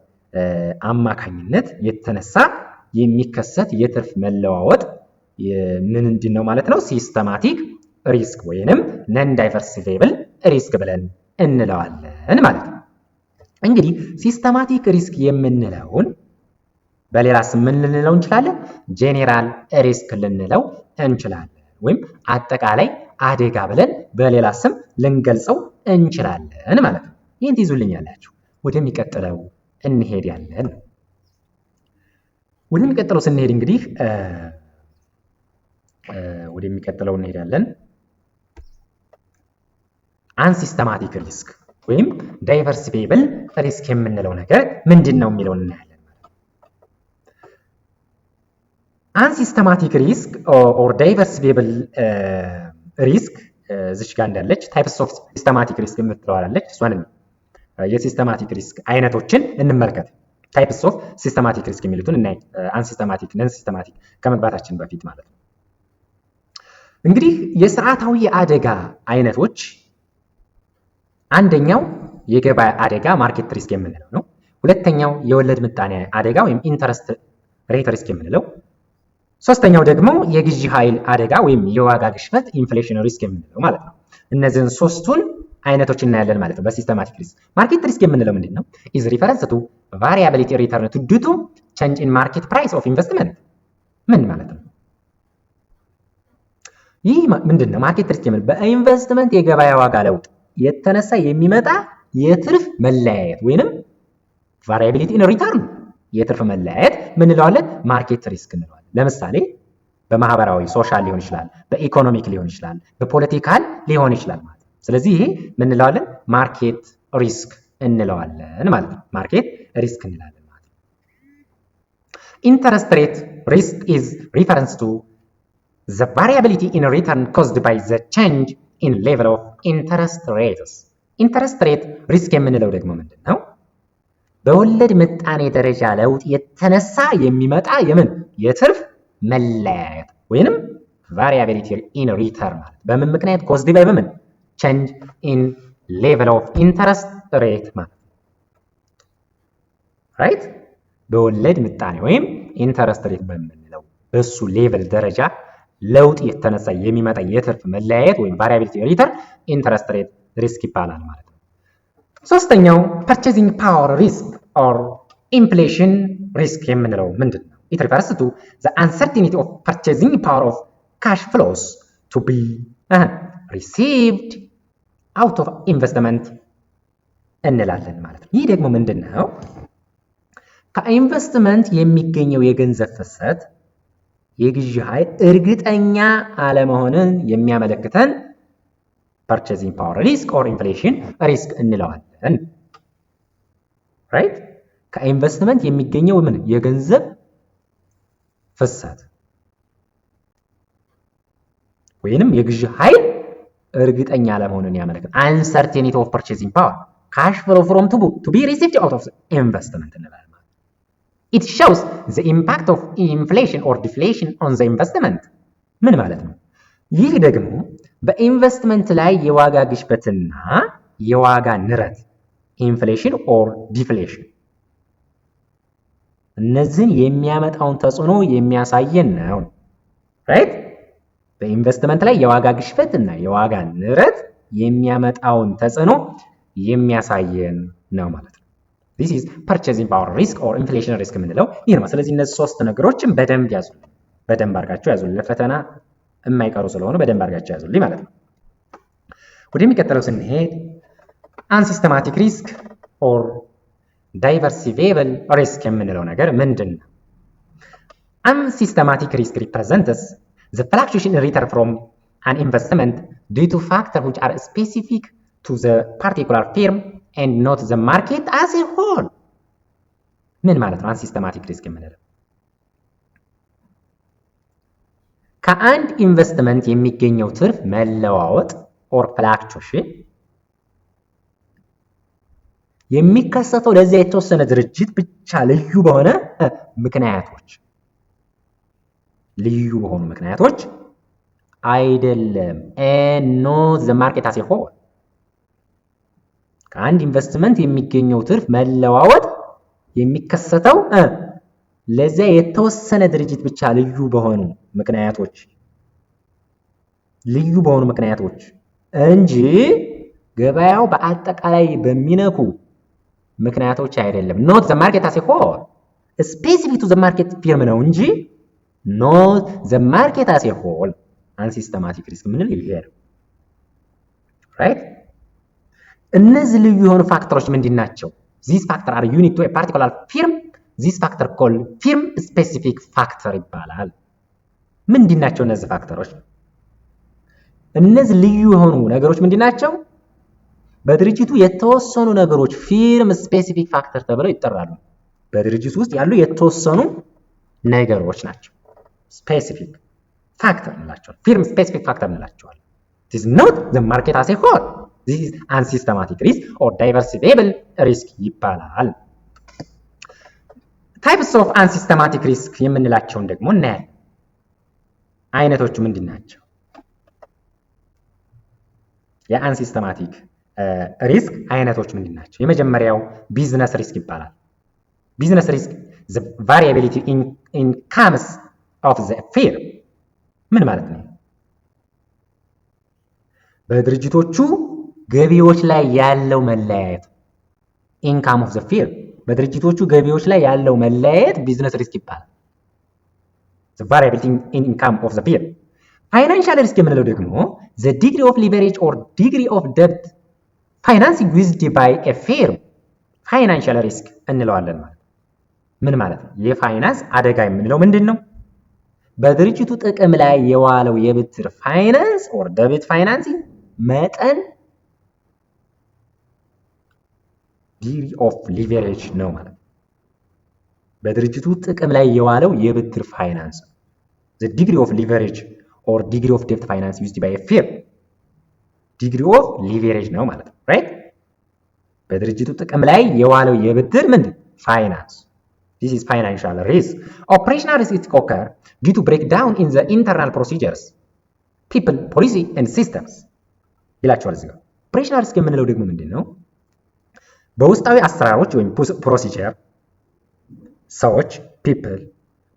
አማካኝነት የተነሳ የሚከሰት የትርፍ መለዋወጥ ምንድን ነው ማለት ነው? ሲስተማቲክ ሪስክ ወይንም ነን ዳይቨርሲፋይብል ሪስክ ብለን እንለዋለን ማለት ነው። እንግዲህ ሲስተማቲክ ሪስክ የምንለውን በሌላ ስም ምን ልንለው እንችላለን? ጄኔራል ሪስክ ልንለው እንችላለን፣ ወይም አጠቃላይ አደጋ ብለን በሌላ ስም ልንገልጸው እንችላለን ማለት ነው። ይህን ትይዙልኛላችሁ። ወደሚቀጥለው እንሄዳለን። ወደሚቀጥለው ስንሄድ እንግዲህ ወደሚቀጥለው እንሄዳለን። አንሲስተማቲክ ሪስክ ወይም ዳይቨርሲፋይብል ሪስክ የምንለው ነገር ምንድን ነው የሚለውን እናያለን። አንሲስተማቲክ ሪስክ ኦር ዳይቨርሲፋይብል ሪስክ እዚች ጋር እንዳለች ታይፕስ ኦፍ ሲስተማቲክ ሪስክ የምትለዋለች። እሷን የሲስተማቲክ ሪስክ አይነቶችን እንመልከት። ታይፕስ ኦፍ ሲስተማቲክ ሪስክ የሚሉትን እናይ። አንሲስተማቲክ፣ ነን ሲስተማቲክ ከመግባታችን በፊት ማለት ነው። እንግዲህ የስርዓታዊ አደጋ አይነቶች አንደኛው የገበያ አደጋ ማርኬት ሪስክ የምንለው ነው። ሁለተኛው የወለድ ምጣኔ አደጋ ወይም ኢንተረስት ሬት ሪስክ የምንለው፣ ሶስተኛው ደግሞ የግዢ ኃይል አደጋ ወይም የዋጋ ግሽበት ኢንፍሌሽን ሪስክ የምንለው ማለት ነው። እነዚህን ሶስቱን አይነቶች እናያለን ማለት ነው በሲስተማቲክ ሪስክ። ማርኬት ሪስክ የምንለው ምንድን ነው? ኢዝ ሪፈረንስ ቱ ቫሪያቢሊቲ ሪተርን ቱ ዱ ቱ ቼንጅ ኢን ማርኬት ፕራይስ ኦፍ ኢንቨስትመንት። ምን ማለት ነው? ይህ ምንድን ነው? ማርኬት ሪስክ የምንለው በኢንቨስትመንት የገበያ ዋጋ ለውጥ የተነሳ የሚመጣ የትርፍ መለያየት ወይንም ቫሪያቢሊቲ ኢን ሪተርን የትርፍ መለያየት ምን እንለዋለን? ማርኬት ሪስክ እንለዋለን። ለምሳሌ በማህበራዊ ሶሻል ሊሆን ይችላል፣ በኢኮኖሚክ ሊሆን ይችላል፣ በፖለቲካል ሊሆን ይችላል ማለት ነው። ስለዚህ ይሄ ምን እንለዋለን? ማርኬት ሪስክ እንለዋለን ማለት ነው። ማርኬት ሪስክ እንላለን ማለት ነው። ኢንተረስት ሬት ሪስክ ኢዝ ሪፈረንስ ቱ the variability in return caused by the change in level of interest rates. ኢንተረስት ሬት ሪስክ የምንለው ደግሞ ምንድን ነው? በወለድ ምጣኔ ደረጃ ለውጥ የተነሳ የሚመጣ የትርፍ መለያየት ወይንም ቫሪያቢሊቲ ኢን ሪተርን ማለት በምን ምክንያት? ኮዝድ ባይ በምን ቼንጅ ኢን ሌቨል ኦፍ ኢንተረስት ሬት ማለት ራይት። በወለድ ምጣኔ ወይም ኢንተረስት ሬት በምንለው በሱ ሌቨል ደረጃ ለውጥ የተነሳ የሚመጣ የትርፍ መለያየት ወይም ቫሪያቢሊቲ ሪተርን ኢንተረስት ሬት ሪስክ ይባላል ማለት ነው። ሶስተኛው ፐርቼዚንግ ፓወር ሪስክ ኦር ኢንፍሌሽን ሪስክ የምንለው ምንድን ነው? ኢት ሪፈርስ ቱ ዘ አንሰርቲኒቲ ኦፍ ፐርቼዚንግ ፓወር ኦፍ ካሽ ፍሎስ ቱ ቢ ሪሲቭድ አውት ኦፍ ኢንቨስትመንት እንላለን ማለት ነው። ይህ ደግሞ ምንድነው? ከኢንቨስትመንት የሚገኘው የገንዘብ ፍሰት የግዢ ኃይል እርግጠኛ አለመሆንን የሚያመለክተን purchasing power risk or inflation risk እንለዋለን። ራይት? ከኢንቨስትመንት የሚገኘው ምን የገንዘብ ፍሰት ወይንም የግዢ ኃይል እርግጠኛ አለመሆንን ያመለክታል። uncertainty of purchasing power cash flow from to be received out of investment እንላለን። it shows the impact of inflation or deflation on the investment ምን ማለት ነው? ይህ ደግሞ በኢንቨስትመንት ላይ የዋጋ ግሽበትና የዋጋ ንረት ኢንፍሌሽን ኦር ዲፍሌሽን እነዚህን የሚያመጣውን ተጽዕኖ የሚያሳየን ነው። ራይት? በኢንቨስትመንት ላይ የዋጋ ግሽበትና የዋጋ ንረት የሚያመጣውን ተጽዕኖ የሚያሳየን ነው ማለት ነው። this is purchasing power risk or inflation risk የምንለው ይህ ነው። ስለዚህ እነዚህ ሶስት ነገሮችን በደንብ ያዙልኝ፣ በደንብ አድርጋችሁ ያዙልኝ። ለፈተና የማይቀሩ ስለሆነ በደንብ አድርጋችሁ ያዙልኝ ማለት ነው። ወደሚቀጥለው ስንሄድ አንሲስተማቲክ ሪስክ ኦር ዳይቨርሲፊየብል ሪስክ የምንለው ነገር ምንድን ነው? Unsystematic risk represents the fluctuation in return from an investment due to factors which are specific to the particular firm and not the market as a whole. ምን ማለት ነው አንሲስተማቲክ ሪስክ የምንለው? ከአንድ ኢንቨስትመንት የሚገኘው ትርፍ መለዋወጥ ኦር ፍላክቹዌሽን የሚከሰተው ለዚያ የተወሰነ ድርጅት ብቻ ልዩ በሆኑ ምክንያቶች አይደለም። and not the market as a whole. ከአንድ ኢንቨስትመንት የሚገኘው ትርፍ መለዋወጥ የሚከሰተው ለዚያ የተወሰነ ድርጅት ብቻ ልዩ በሆኑ ምክንያቶች እንጂ ገበያው በአጠቃላይ በሚነኩ ምክንያቶች አይደለም። not the market as a whole specific to the market firm ነው እንጂ not the market as a whole አንሲስተማቲክ ሪስክ ምን ይላል? ራይት? እነዚህ ልዩ የሆኑ ፋክተሮች ምንድናቸው? these factors are unique to a particular firm. this factor called firm specific factor ይባላል። ምንድናቸው እነዚህ ፋክተሮች? እነዚህ ልዩ የሆኑ ነገሮች ምንድናቸው? በድርጅቱ የተወሰኑ ነገሮች ፊርም ስፔሲፊክ ፋክተር ተብለው ይጠራሉ። በድርጅቱ ውስጥ ያሉ የተወሰኑ ነገሮች ናቸው ስፔሲፊክ ፋክተር እንላቸዋለን። ፊርም ስፔሲፊክ ፋክተር እንላቸዋለን። it is not the market as a whole. this is unsystematic risk or diversifiable risk ይባላል። types of unsystematic risk የምንላቸውን ደግሞ እናያለን። አይነቶቹ ምንድናቸው? የአንሲስተማቲክ ሪስክ አይነቶች ምንድናቸው? የመጀመሪያው ቢዝነስ ሪስክ ይባላል። ቢዝነስ ሪስክ the variability in incomes of the firm ምን ማለት ነው? በድርጅቶቹ ገቢዎች ላይ ያለው መለያየት income of the firm በድርጅቶቹ ገቢዎች ላይ ያለው መለያየት ቢዝነስ ሪስክ ይባላል። the variability in income of the firm ፋይናንሻል ሪስክ የምንለው ደግሞ the degree of leverage or degree of debt financing used by a firm ፋይናንሻል ሪስክ እንለዋለን ማለት ምን ማለት ነው? የፋይናንስ አደጋ የምንለው ምንድነው? በድርጅቱ ጥቅም ላይ የዋለው የብድር ፋይናንስ or debt financing መጠን degree of leverage ነው ማለት ነው። በድርጅቱ ጥቅም ላይ የዋለው የብድር ፋይናንስ the degree of leverage or degree of debt finance used by a firm degree of leverage ነው ማለት ነው። right? በድርጅቱ ጥቅም ላይ የዋለው የብድር ምንድን ፋይናንስ this is financial risk. Operational risk occur due to breakdown in the internal procedures, people, policy and systems ይላቸዋል እዚህ ጋር። ኦፕሬሽናል ሪስክ የምንለው ደግሞ ምንድነው? በውስጣዊ አሰራሮች ወይም ፕሮሲጀር ሰዎች people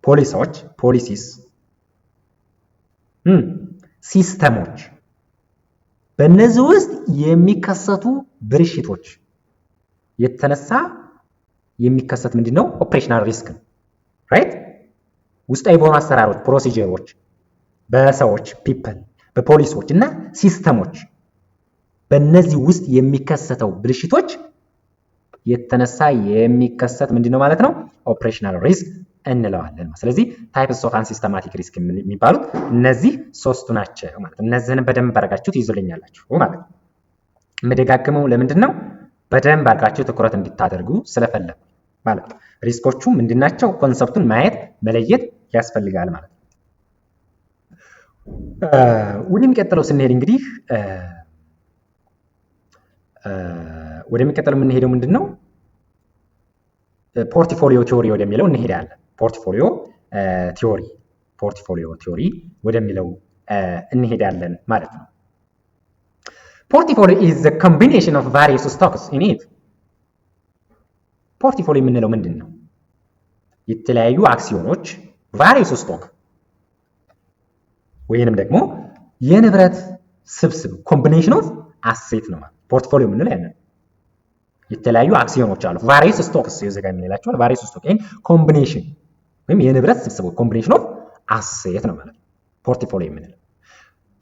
ፖሊሶች ፖሊሲስ ሲስተሞች በእነዚህ ውስጥ የሚከሰቱ ብልሽቶች የተነሳ የሚከሰት ምንድነው? ኦፕሬሽናል ሪስክ ነው። ራይት? ውስጣዊ በሆኑ አሰራሮች ፕሮሲጀሮች በሰዎች people በፖሊሶች እና ሲስተሞች በእነዚህ ውስጥ የሚከሰተው ብልሽቶች የተነሳ የሚከሰት ምንድነው ማለት ነው? ኦፕሬሽናል ሪስክ እንለዋለን። ስለዚህ ታይፕስ ኦፍ አንሲስተማቲክ ሪስክ የሚባሉት እነዚህ ሶስቱ ናቸው ማለት ነው። እነዚህን በደንብ አድርጋችሁ ትይዙልኛላችሁ ማለት ነው። የምደጋግመው ለምንድን ነው? በደንብ አድርጋችሁ ትኩረት እንድታደርጉ ስለፈለኩ ማለት ነው። ሪስኮቹ ምንድናቸው? ኮንሰፕቱን ማየት መለየት ያስፈልጋል ማለት ነው። ወደሚቀጥለው ስንሄድ እንግዲህ ወደሚቀጥለው የምንሄደው ምንድን ነው? ፖርትፎሊዮ ቲዮሪ ወደሚለው እንሄዳለን። ፖርትፎሊዮ ቲዮሪ ወደሚለው እንሄዳለን ማለት ነው። ፖርትፎሊዮ is the combination of various stocks in it። ፖርትፎሊዮ የምንለው ምንድን ነው? የተለያዩ አክሲዮኖች various stock ወይንም ደግሞ የንብረት ስብስብ combination of asset ነው ማለት ፖርትፎሊዮ የምንለው ያንን የተለያዩ አክሲዮኖች አሉ various stocks የዘጋ የምንላቸው various stock in combination ወይም የንብረት ስብስብ combination of asset ነው ማለት ፖርትፎሊዮ የምንለው።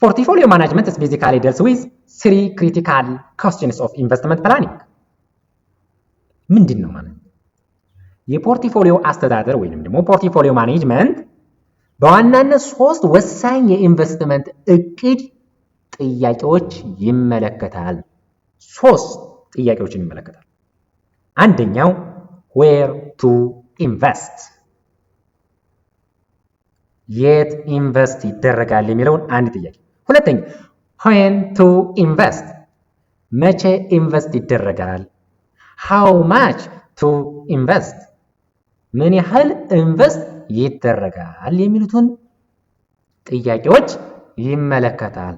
ፖርትፎሊዮ ማኔጅመንት is basically deals with three critical questions of investment planning። ምንድን ነው ማለት የፖርትፎሊዮ አስተዳደር ወይንም ደግሞ ፖርትፎሊዮ ማኔጅመንት በዋናነት ሶስት ወሳኝ የኢንቨስትመንት እቅድ ጥያቄዎች ይመለከታል። ሶስት ጥያቄዎችን ይመለከታል። አንደኛው where to invest የት ኢንቨስት ይደረጋል የሚለውን አንድ ጥያቄ። ሁለተኛ when to invest መቼ ኢንቨስት ይደረጋል። how much to invest ምን ያህል ኢንቨስት ይደረጋል የሚሉትን ጥያቄዎች ይመለከታል።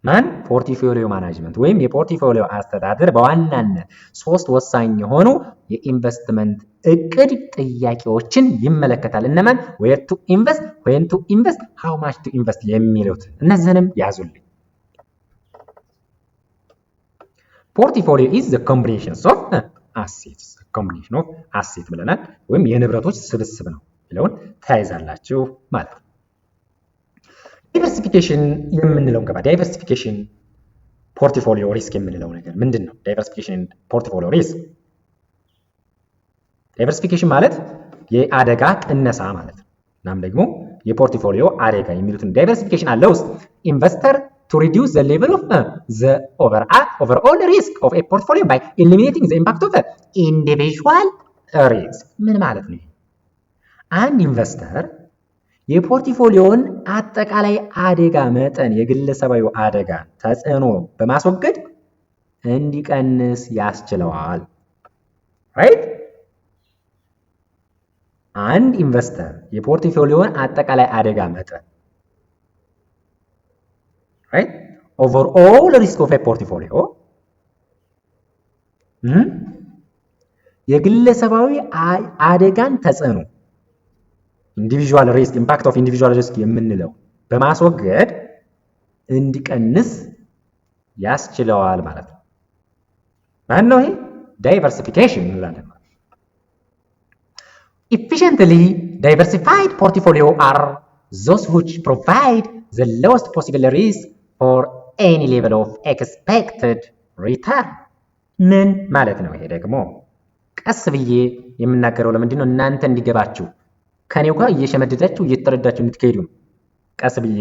ማን? ፖርትፎሊዮ ማኔጅመንት ወይም የፖርትፎሊዮ አስተዳደር በዋናነት ሶስት ወሳኝ የሆኑ የኢንቨስትመንት እቅድ ጥያቄዎችን ይመለከታል። እነማን? where to invest, when to invest, how much to invest የሚሉት እነዚህንም ያዙልኝ። ፖርትፎሊዮ is the combination of assets combination of asset ብለናል ወይም የንብረቶች ስብስብ ነው የሚለውን ተያይዛላችሁ ማለት ነው። ዳይቨርሲፊኬሽን የምንለው ገባ ዳይቨርሲፊኬሽን ፖርትፎሊዮ ሪስክ የምንለው ነገር ምንድን ነው? ዳይቨርሲፊኬሽን ፖርትፎሊዮ ሪስክ ዳይቨርሲፊኬሽን ማለት የአደጋ ቅነሳ ማለት ነው። እናም ደግሞ የፖርትፎሊዮ አደጋ የሚሉትን ዳይቨርሲፊኬሽን allows investor to reduce the level of the overall risk of a portfolio by eliminating the impact of individual risk። ምን ማለት ነው? አንድ ኢንቨስተር የፖርትፎሊዮን አጠቃላይ አደጋ መጠን የግለሰባዊ አደጋ ተጽዕኖ በማስወገድ እንዲቀንስ ያስችለዋል። ራይት? አንድ ኢንቨስተር የፖርትፎሊዮን አጠቃላይ አደጋ መጠን ራይት overall risk of a portfolio የግለሰባዊ አደጋን ተጽዕኖ ኢንዲቪጁዋል ሪስክ ኢምፓክት ኦፍ ኢንዲቪጁዋል ሪስክ የምንለው በማስወገድ እንዲቀንስ ያስችለዋል ማለት ነው። ማን ነው ይሄ? ዳይቨርሲፊኬሽን እንላለን። Efficiently diversified portfolio are those which provide the lowest possible risk for any level of expected return። ምን ማለት ነው ይሄ ደግሞ? ቀስ ብዬ የምናገረው ለምንድን ነው? እናንተ እንዲገባችሁ ከኔው ጋር እየሸመደዳችሁ እየተረዳችሁ እንድትሄዱ ነው። ቀስ ብዬ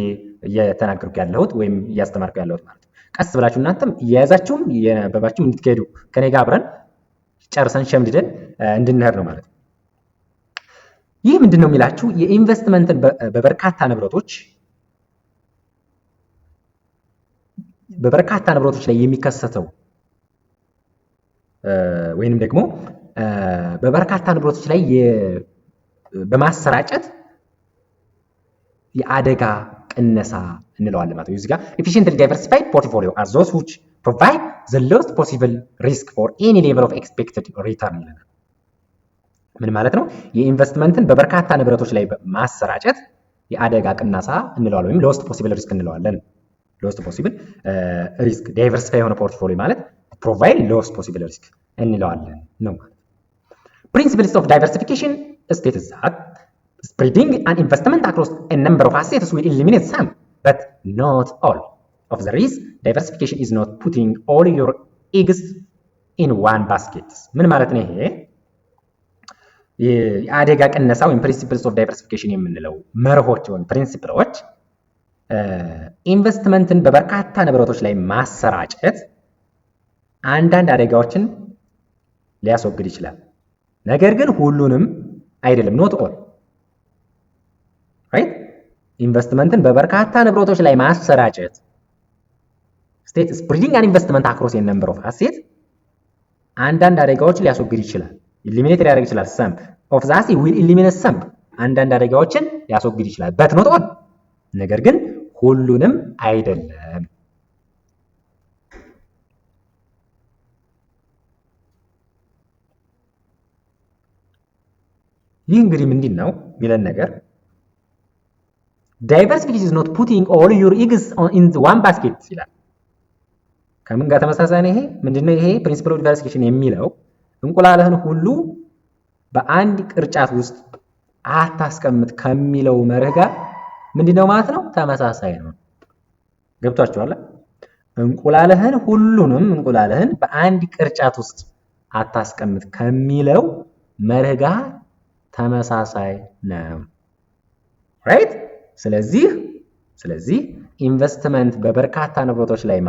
እየተናገርኩ ያለሁት ወይም እያስተማርኩ ያለሁት ማለት ነው። ቀስ ብላችሁ እናንተም እየያዛችሁም እየነበባችሁ እንድትሄዱ ከኔ ጋር አብረን ጨርሰን ሸምድደን እንድንሄድ ነው ማለት ነው። ይህ ምንድነው የሚላችሁ? የኢንቨስትመንትን በበርካታ ንብረቶች ላይ የሚከሰተው ወይንም ደግሞ በበርካታ ንብረቶች ላይ በማሰራጨት የአደጋ ቅነሳ እንለዋለን ማለት ነው። እዚህ ጋር efficiently diversified portfolio are those which provide the lowest possible risk for any level of expected return ይለናል። ምን ማለት ነው? የኢንቨስትመንትን በበርካታ ንብረቶች ላይ ማሰራጨት የአደጋ ቅነሳ እንለዋለን ወይም lowest possible risk እንለዋለን። lowest possible risk diversify የሆነ ፖርትፎሊዮ ማለት provide lowest possible risk እንለዋለን ነው ማለት። Principles of diversification states that spreading an investment across a number of assets will eliminate some, but not all, of the risk. Diversification is not putting all your eggs in one basket ምን ማለት ነው? ይሄ የአደጋ ቅነሳ ወይም ፕሪንሲፕልስ ኦፍ ዳይቨርሲፊኬሽን የምንለው መርሆች ወይም ፕሪንሲፕሎች ኢንቨስትመንትን በበርካታ ንብረቶች ላይ ማሰራጨት አንዳንድ አደጋዎችን ሊያስወግድ ይችላል። ነገር ግን ሁሉንም አይደለም፣ ኖት ኦል ራይት። ኢንቨስትመንትን በበርካታ ንብረቶች ላይ ማሰራጨት ስቴት ስፕሪዲንግ አን ኢንቨስትመንት አክሮስ ኤ ነምበር ኦፍ አሴት አንዳንድ አደጋዎችን ሊያስወግድ ይችላል። ኢሊሚኔት ሊያደርግ ይችላል። ሰም ኦፍ ዘ አሴት ዊል ኢሊሚኔት ሰም አንዳንድ አደጋዎችን ሊያስወግድ ይችላል። በት ኖት ኦል ነገር ግን ሁሉንም አይደለም። ይህ እንግዲህ ምንድን ነው የሚለን ነገር ዳይቨርሲፊኬሽን is not putting all your eggs in one basket ይላል። ከምን ጋር ተመሳሳይ ነው? ይሄ ምንድነው? ይሄ ፕሪንሲፕል ኦፍ ዳይቨርሲፊኬሽን የሚለው እንቁላልህን ሁሉ በአንድ ቅርጫት ውስጥ አታስቀምጥ ከሚለው መርህ ጋር ምንድነው ማለት ነው? ተመሳሳይ ነው። ገብቷችኋል? ሁሉንም እንቁላልህን በአንድ ቅርጫት ውስጥ አታስቀምጥ ከሚለው መርህ ጋር ተመሳሳይ ነው። ራይት? ስለዚህ ኢንቨስትመንት በበርካታ ንብረቶች ላይ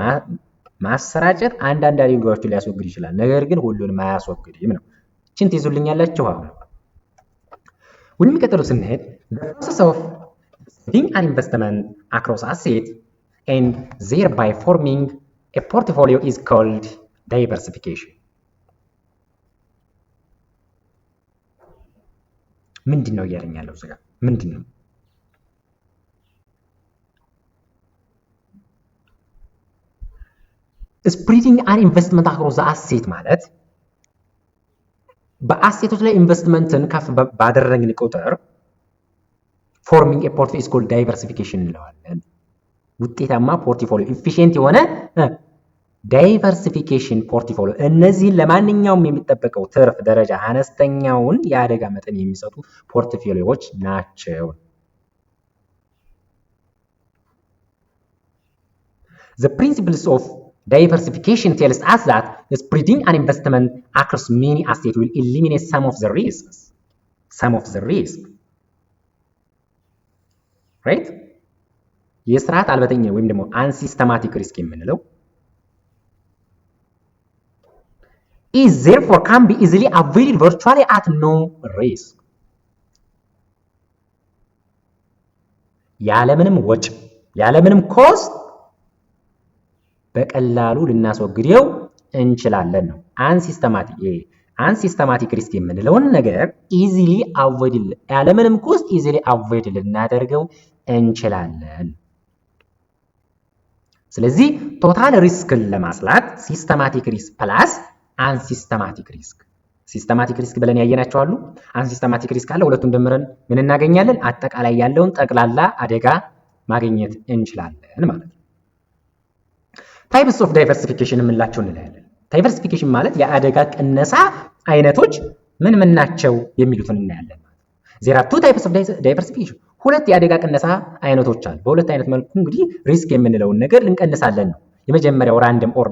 ማሰራጨት አንዳንድ አደጋዎችን ሊያስወግድ ይችላል፣ ነገር ግን ሁሉንም አያስወግድም ነው። እቺን ትይዙልኛላችሁ። አሁን ወደሚቀጥለው ስንሄድ the process of spreading an investment across assets and thereby forming a portfolio is called diversification. ምንድን ነው እያለኝ ያለው እዚህ ጋር ምንድን ነው? ስፕሪዲንግ አን ኢንቨስትመንት አክሮስ ዘ አሴት ማለት በአሴቶች ላይ ኢንቨስትመንትን ከፍ ባደረግን ቁጥር ፎርሚንግ ኤ ፖርትፎሊዮ ኢዝ ኮልድ ዳይቨርሲፊኬሽን እንለዋለን። ውጤታማ ፖርትፎሊዮ ኢፊሺየንት የሆነ ዳይቨርሲፊኬሽን ፖርትፎሊዮ እነዚህን ለማንኛውም የሚጠበቀው ትርፍ ደረጃ አነስተኛውን የአደጋ መጠን የሚሰጡ ፖርትፎሊዮዎች ናቸው። The principles of diversification tells us that spreading an investment across many assets will eliminate some of the risks. Right? የስርዓት አልበተኛ ወይም ደግሞ አንሲስተማቲክ ሪስክ የምንለው is therefore can be easily avoided virtually at no risk. ያለምንም ወጪ ያለምንም ኮስት በቀላሉ ልናስወግደው እንችላለን ነው። አንሲስተማቲክ ሪስክ የምንለውን ነገር ኢዚሊ አቮይድ ያለምንም ኮስት ኢዚሊ አቮይድ ልናደርገው እንችላለን። ስለዚህ ቶታል ሪስክን ለማስላት ሲስተማቲክ ሪስክ ፕላስ አንሲስተማቲክ ሪስክ ሲስተማቲክ ሪስክ ብለን ያየናቸው አሉ። አንሲስተማቲክ ሪስክ አለ። ሁለቱን ደምረን ምን እናገኛለን? አጠቃላይ ያለውን ጠቅላላ አደጋ ማግኘት እንችላለን ማለት ነው። ታይፕስ ኦፍ ዳይቨርሲፊኬሽን የምንላቸው እንላለን። ዳይቨርሲፊኬሽን ማለት የአደጋ ቅነሳ አይነቶች ምን ምን ናቸው የሚሉትን እናያለን ማለት ነው። ዜር አር ቱ ታይፕስ ኦፍ ዳይቨርሲፊኬሽን ሁለት የአደጋ ቅነሳ አይነቶች አሉ። በሁለት አይነት መልኩ እንግዲህ ሪስክ የምንለውን ነገር ልንቀንሳለን ነው። የመጀመሪያው ራንደም ኦር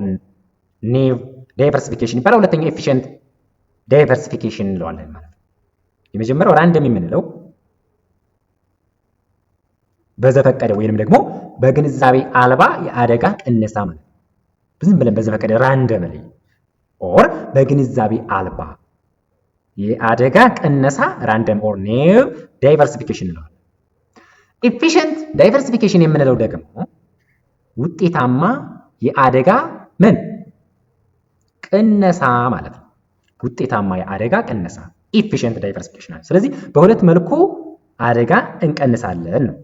ኔቭ ዳይቨርሲፊኬሽን ይባላል። ሁለተኛው ኤፊሽንት ዳይቨርሲፊኬሽን እንለዋለን ማለት ነው። የመጀመሪያው ራንደም የምንለው በዘፈቀደ ወይንም ደግሞ በግንዛቤ አልባ የአደጋ ቅነሳ ማለት ነው። ዝም ብለን በዘፈቀደ ራንደም ላይ ኦር በግንዛቤ አልባ የአደጋ ቅነሳ ራንደም ኦር ኔቭ ዳይቨርሲፊኬሽን እንለዋለን። ኤፊሽንት ዳይቨርሲፊኬሽን የምንለው ደግሞ ውጤታማ የአደጋ ምን ቅነሳ ማለት ነው። ውጤታማ የአደጋ ቅነሳ ኤፊሽንት ዳይቨርሲፊኬሽን አለ። ስለዚህ በሁለት መልኩ አደጋ እንቀንሳለን ነው።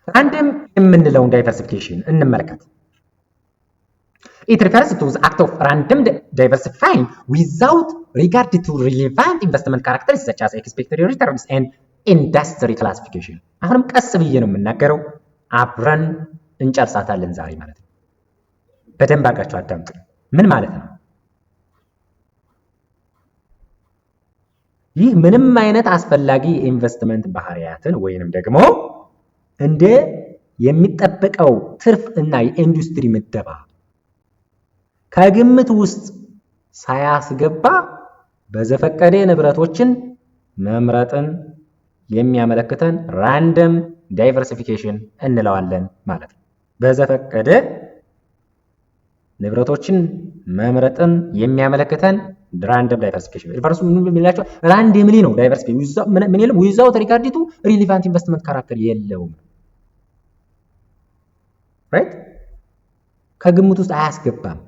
ራንደም የምንለውን ዳይቨርሲፊኬሽን እንመልከት። It refers to the act of random diversifying without regard to relevant investment characteristics such as expected returns and industry classification. አሁንም ቀስ ብዬ ነው የምናገረው፣ አብረን እንጨርሳታለን ዛሬ ማለት ነው። በደንብ አድርጋችሁ አዳምጡ። ምን ማለት ነው? ይህ ምንም አይነት አስፈላጊ የኢንቨስትመንት ባህሪያትን ወይንም ደግሞ እንደ የሚጠበቀው ትርፍ እና የኢንዱስትሪ ምደባ ከግምት ውስጥ ሳያስገባ በዘፈቀደ ንብረቶችን መምረጥን የሚያመለክተን ራንደም ዳይቨርሲፊኬሽን እንለዋለን ማለት ነው። በዘፈቀደ ንብረቶችን መምረጥን የሚያመለክተን ራንደም ዳይቨርሲፊኬሽን ሪፈረንሱ ምን የሚላቸው ራንደምሊ ነው። ዳይቨርሲፊኬሽን ምን የለም ዊዛውት ሪጋርድ ቱ ሪሊቫንት ኢንቨስትመንት ካራክተር የለውም። ራይት ከግምት ውስጥ አያስገባም።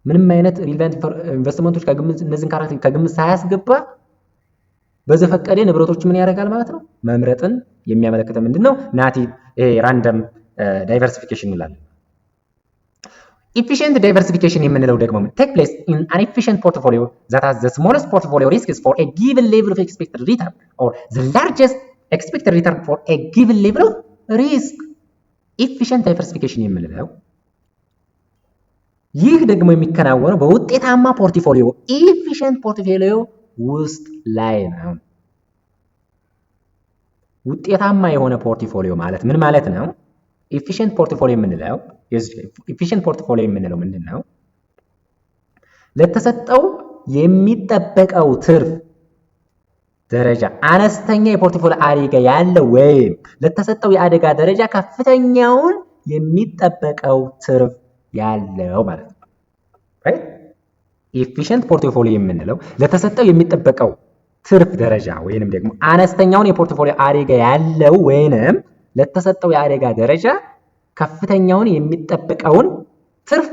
ምንም አይነት ሪሊቫንት ኢንቨስትመንቶች ከግምት እነዚህን ካራክተር ከግምት ሳያስገባ በዘፈቀደ ንብረቶች ምን ያደርጋል ማለት ነው መምረጥን የሚያመለክተን ምንድነው ናቲቭ ራንደም ዳይቨርሲፊኬሽን እንላለን። Efficient diversification የምንለው ደግሞ take place in an efficient portfolio that has the smallest portfolio risks for a given level of expected return or the largest expected return for a given level of risk. Efficient diversification የምንለው ይህ ደግሞ የሚከናወነው በውጤታማ ፖርትፎሊዮ efficient ፖርትፎሊዮ ውስጥ ላይ ነው። ውጤታማ የሆነ ፖርትፎሊዮ ማለት ምን ማለት ነው? ኤፊሽንት ፖርትፎሊዮ የምንለው ምንድነው? ለተሰጠው የሚጠበቀው ትርፍ ደረጃ አነስተኛ የፖርትፎሊዮ አደጋ ያለው ወይም ለተሰጠው የአደጋ ደረጃ ከፍተኛውን የሚጠበቀው ትርፍ ያለው ማለት ነው። ራይት ኤፊሽንት ፖርትፎሊዮ የምንለው ለተሰጠው የሚጠበቀው ትርፍ ደረጃ ወይንም ደግሞ አነስተኛውን የፖርትፎሊዮ አደጋ ያለው ወይንም ለተሰጠው የአደጋ ደረጃ ከፍተኛውን የሚጠበቀውን ትርፍ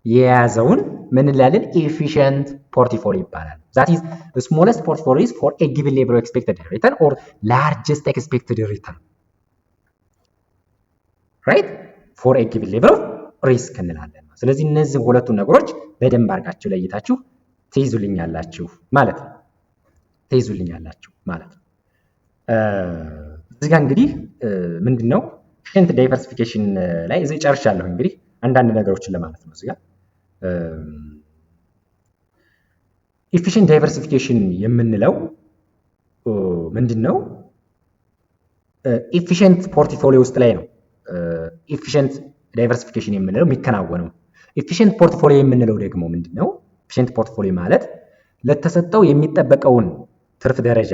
የያዘውን ምን እንላለን? ኤፊሽንት ፖርትፎሊዮ ይባላል። that is the smallest portfolio for a given level of expected return or largest expected return right for a given level of risk እንላለን። ስለዚህ እነዚህ ሁለቱ ነገሮች በደንብ አድርጋችሁ ለይታችሁ ትይዙልኛላችሁ ማለት ነው። እዚህ ጋር እንግዲህ ምንድነው ኤፊሽንት ዳይቨርሲፊኬሽን ላይ እዚህ ጨርሻለሁ። እንግዲህ አንዳንድ ነገሮችን ለማለት ነው። እዚህ ጋር ኤፊሽንት ዳይቨርሲፊኬሽን የምንለው ምንድነው? ኤፊሽንት ፖርትፎሊዮ ውስጥ ላይ ነው ኤፊሽንት ዳይቨርሲፊኬሽን የምንለው የሚከናወነው። ኤፊሽንት ፖርትፎሊዮ የምንለው ደግሞ ምንድነው? ኤፊሽንት ፖርትፎሊዮ ማለት ለተሰጠው የሚጠበቀውን ትርፍ ደረጃ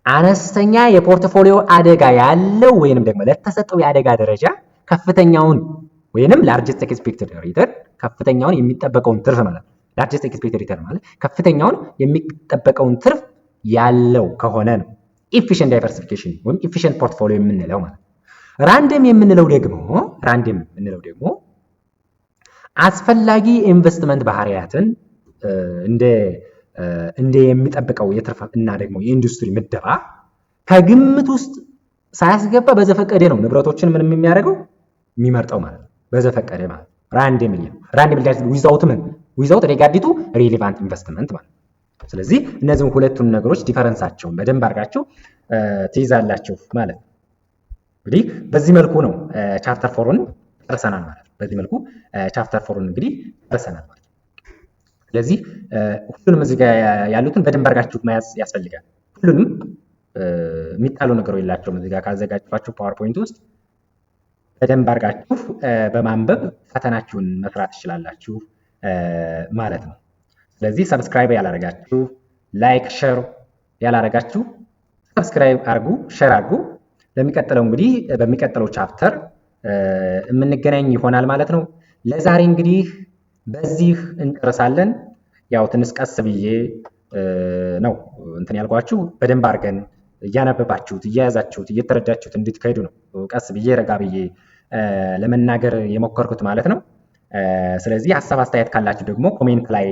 አነስተኛ የፖርትፎሊዮ አደጋ ያለው ወይንም ደግሞ ለተሰጠው የአደጋ ደረጃ ከፍተኛውን ወይንም ላርጀስት ኤክስፔክትድ ሪተርን ከፍተኛውን የሚጠበቀውን ትርፍ ማለት ነው። ላርጀስት ኤክስፔክትድ ሪተርን ማለት ከፍተኛውን የሚጠበቀውን ትርፍ ያለው ከሆነ ነው ኤፊሽንት ዳይቨርሲፊኬሽን ወይም ኤፊሽንት ፖርትፎሊዮ የምንለው ማለት ነው። ራንደም የምንለው ደግሞ አስፈላጊ ኢንቨስትመንት ባህሪያትን እንደ የሚጠብቀው የትርፍ እና ደግሞ የኢንዱስትሪ ምደባ ከግምት ውስጥ ሳያስገባ በዘፈቀደ ነው ንብረቶችን ምንም የሚያደርገው የሚመርጠው ማለት ነው። በዘፈቀደ ማለት ራንደም ዊዛውት ሪጋርድ ቱ ሪሌቫንት ኢንቨስትመንት ማለት ነው። ስለዚህ እነዚህን ሁለቱን ነገሮች ዲፈረንሳቸውን በደንብ አድርጋችሁ ትይዛላችሁ ማለት ነው። እንግዲህ በዚህ መልኩ ነው ቻፕተር 4ን ጨርሰናል ማለት ነው። በዚህ መልኩ ቻፕተር 4ን እንግዲህ ጨርሰናል ማለት ነው። ስለዚህ ሁሉንም እዚህ ጋር ያሉትን በደንብ አድርጋችሁ መያዝ ያስፈልጋል። ሁሉንም የሚጣሉ ነገሮች የላቸውም። እዚህ ጋር ካዘጋጃችሁ ፓወርፖይንት ውስጥ በደንብ አድርጋችሁ በማንበብ ፈተናችሁን መስራት ትችላላችሁ ማለት ነው። ስለዚህ ሰብስክራይብ ያላረጋችሁ፣ ላይክ ሼር ያላረጋችሁ ሰብስክራይብ አርጉ፣ ሼር አርጉ። ለሚቀጥለው እንግዲህ በሚቀጥለው ቻፕተር የምንገናኝ ይሆናል ማለት ነው። ለዛሬ እንግዲህ በዚህ እንጨርሳለን። ያው ትንሽ ቀስ ብዬ ነው እንትን ያልኳችሁ። በደንብ አድርገን እያነበባችሁት እየያዛችሁት እየተረዳችሁት እንድትከዱ ነው ቀስ ብዬ ረጋ ብዬ ለመናገር የሞከርኩት ማለት ነው። ስለዚህ ሀሳብ አስተያየት ካላችሁ ደግሞ ኮሜንት ላይ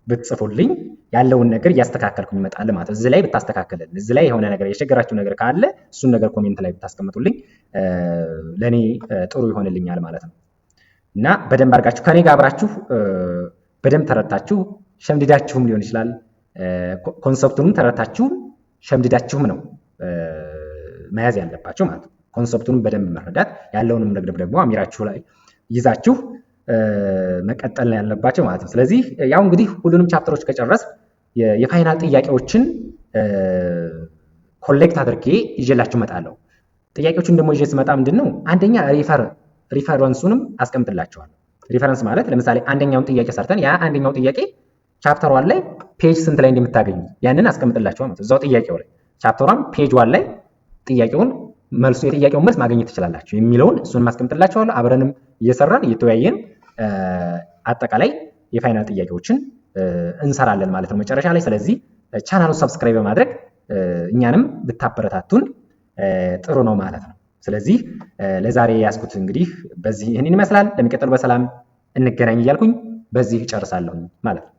ብትጽፉልኝ ያለውን ነገር እያስተካከልኩኝ እመጣለሁ ማለት ነው። እዚህ ላይ ብታስተካከልን፣ እዚህ ላይ የሆነ ነገር የቸገራችሁ ነገር ካለ እሱን ነገር ኮሜንት ላይ ብታስቀምጡልኝ ለኔ ጥሩ ይሆንልኛል ማለት ነው። እና በደንብ አድርጋችሁ ከኔ ጋር አብራችሁ በደንብ ተረድታችሁ ሸምድዳችሁም ሊሆን ይችላል ኮንሰፕቱንም ተረድታችሁ ሸምድዳችሁም ነው መያዝ ያለባችሁ ማለት ነው። ኮንሰፕቱንም በደንብ መረዳት ያለውንም ነገር ደግሞ አሚራችሁ ላይ ይዛችሁ መቀጠል ነው ያለባችሁ ማለት ነው። ስለዚህ ያው እንግዲህ ሁሉንም ቻፕተሮች ከጨረስ የፋይናል ጥያቄዎችን ኮሌክት አድርጌ ይዤላችሁ እመጣለሁ። ጥያቄዎችን ደግሞ ይዤ ስመጣ ምንድነው አንደኛ ሪፈረንሱንም አስቀምጥላችኋለሁ። ሪፈረንስ ማለት ለምሳሌ አንደኛውን ጥያቄ ሰርተን ያ አንደኛው ጥያቄ ቻፕተር 1 ላይ ፔጅ ስንት ላይ እንደምታገኙ ያንን አስቀምጥላችኋለሁ ማለት እዛው ጥያቄው ላይ ቻፕተር 1 ፔጅ 1 ላይ ጥያቄውን የጥያቄውን መልስ ማግኘት ትችላላችሁ የሚለውን እሱን ማስቀምጥላችኋለሁ። አብረንም እየሰራን እየተወያየን አጠቃላይ የፋይናል ጥያቄዎችን እንሰራለን ማለት ነው መጨረሻ ላይ። ስለዚህ ቻናሉን ሰብስክራይብ በማድረግ እኛንም ብታበረታቱን ጥሩ ነው ማለት ነው። ስለዚህ ለዛሬ ያስኩት እንግዲህ በዚህ ይህንን ይመስላል። ለሚቀጥለው በሰላም እንገናኝ እያልኩኝ በዚህ ጨርሳለሁ ማለት ነው።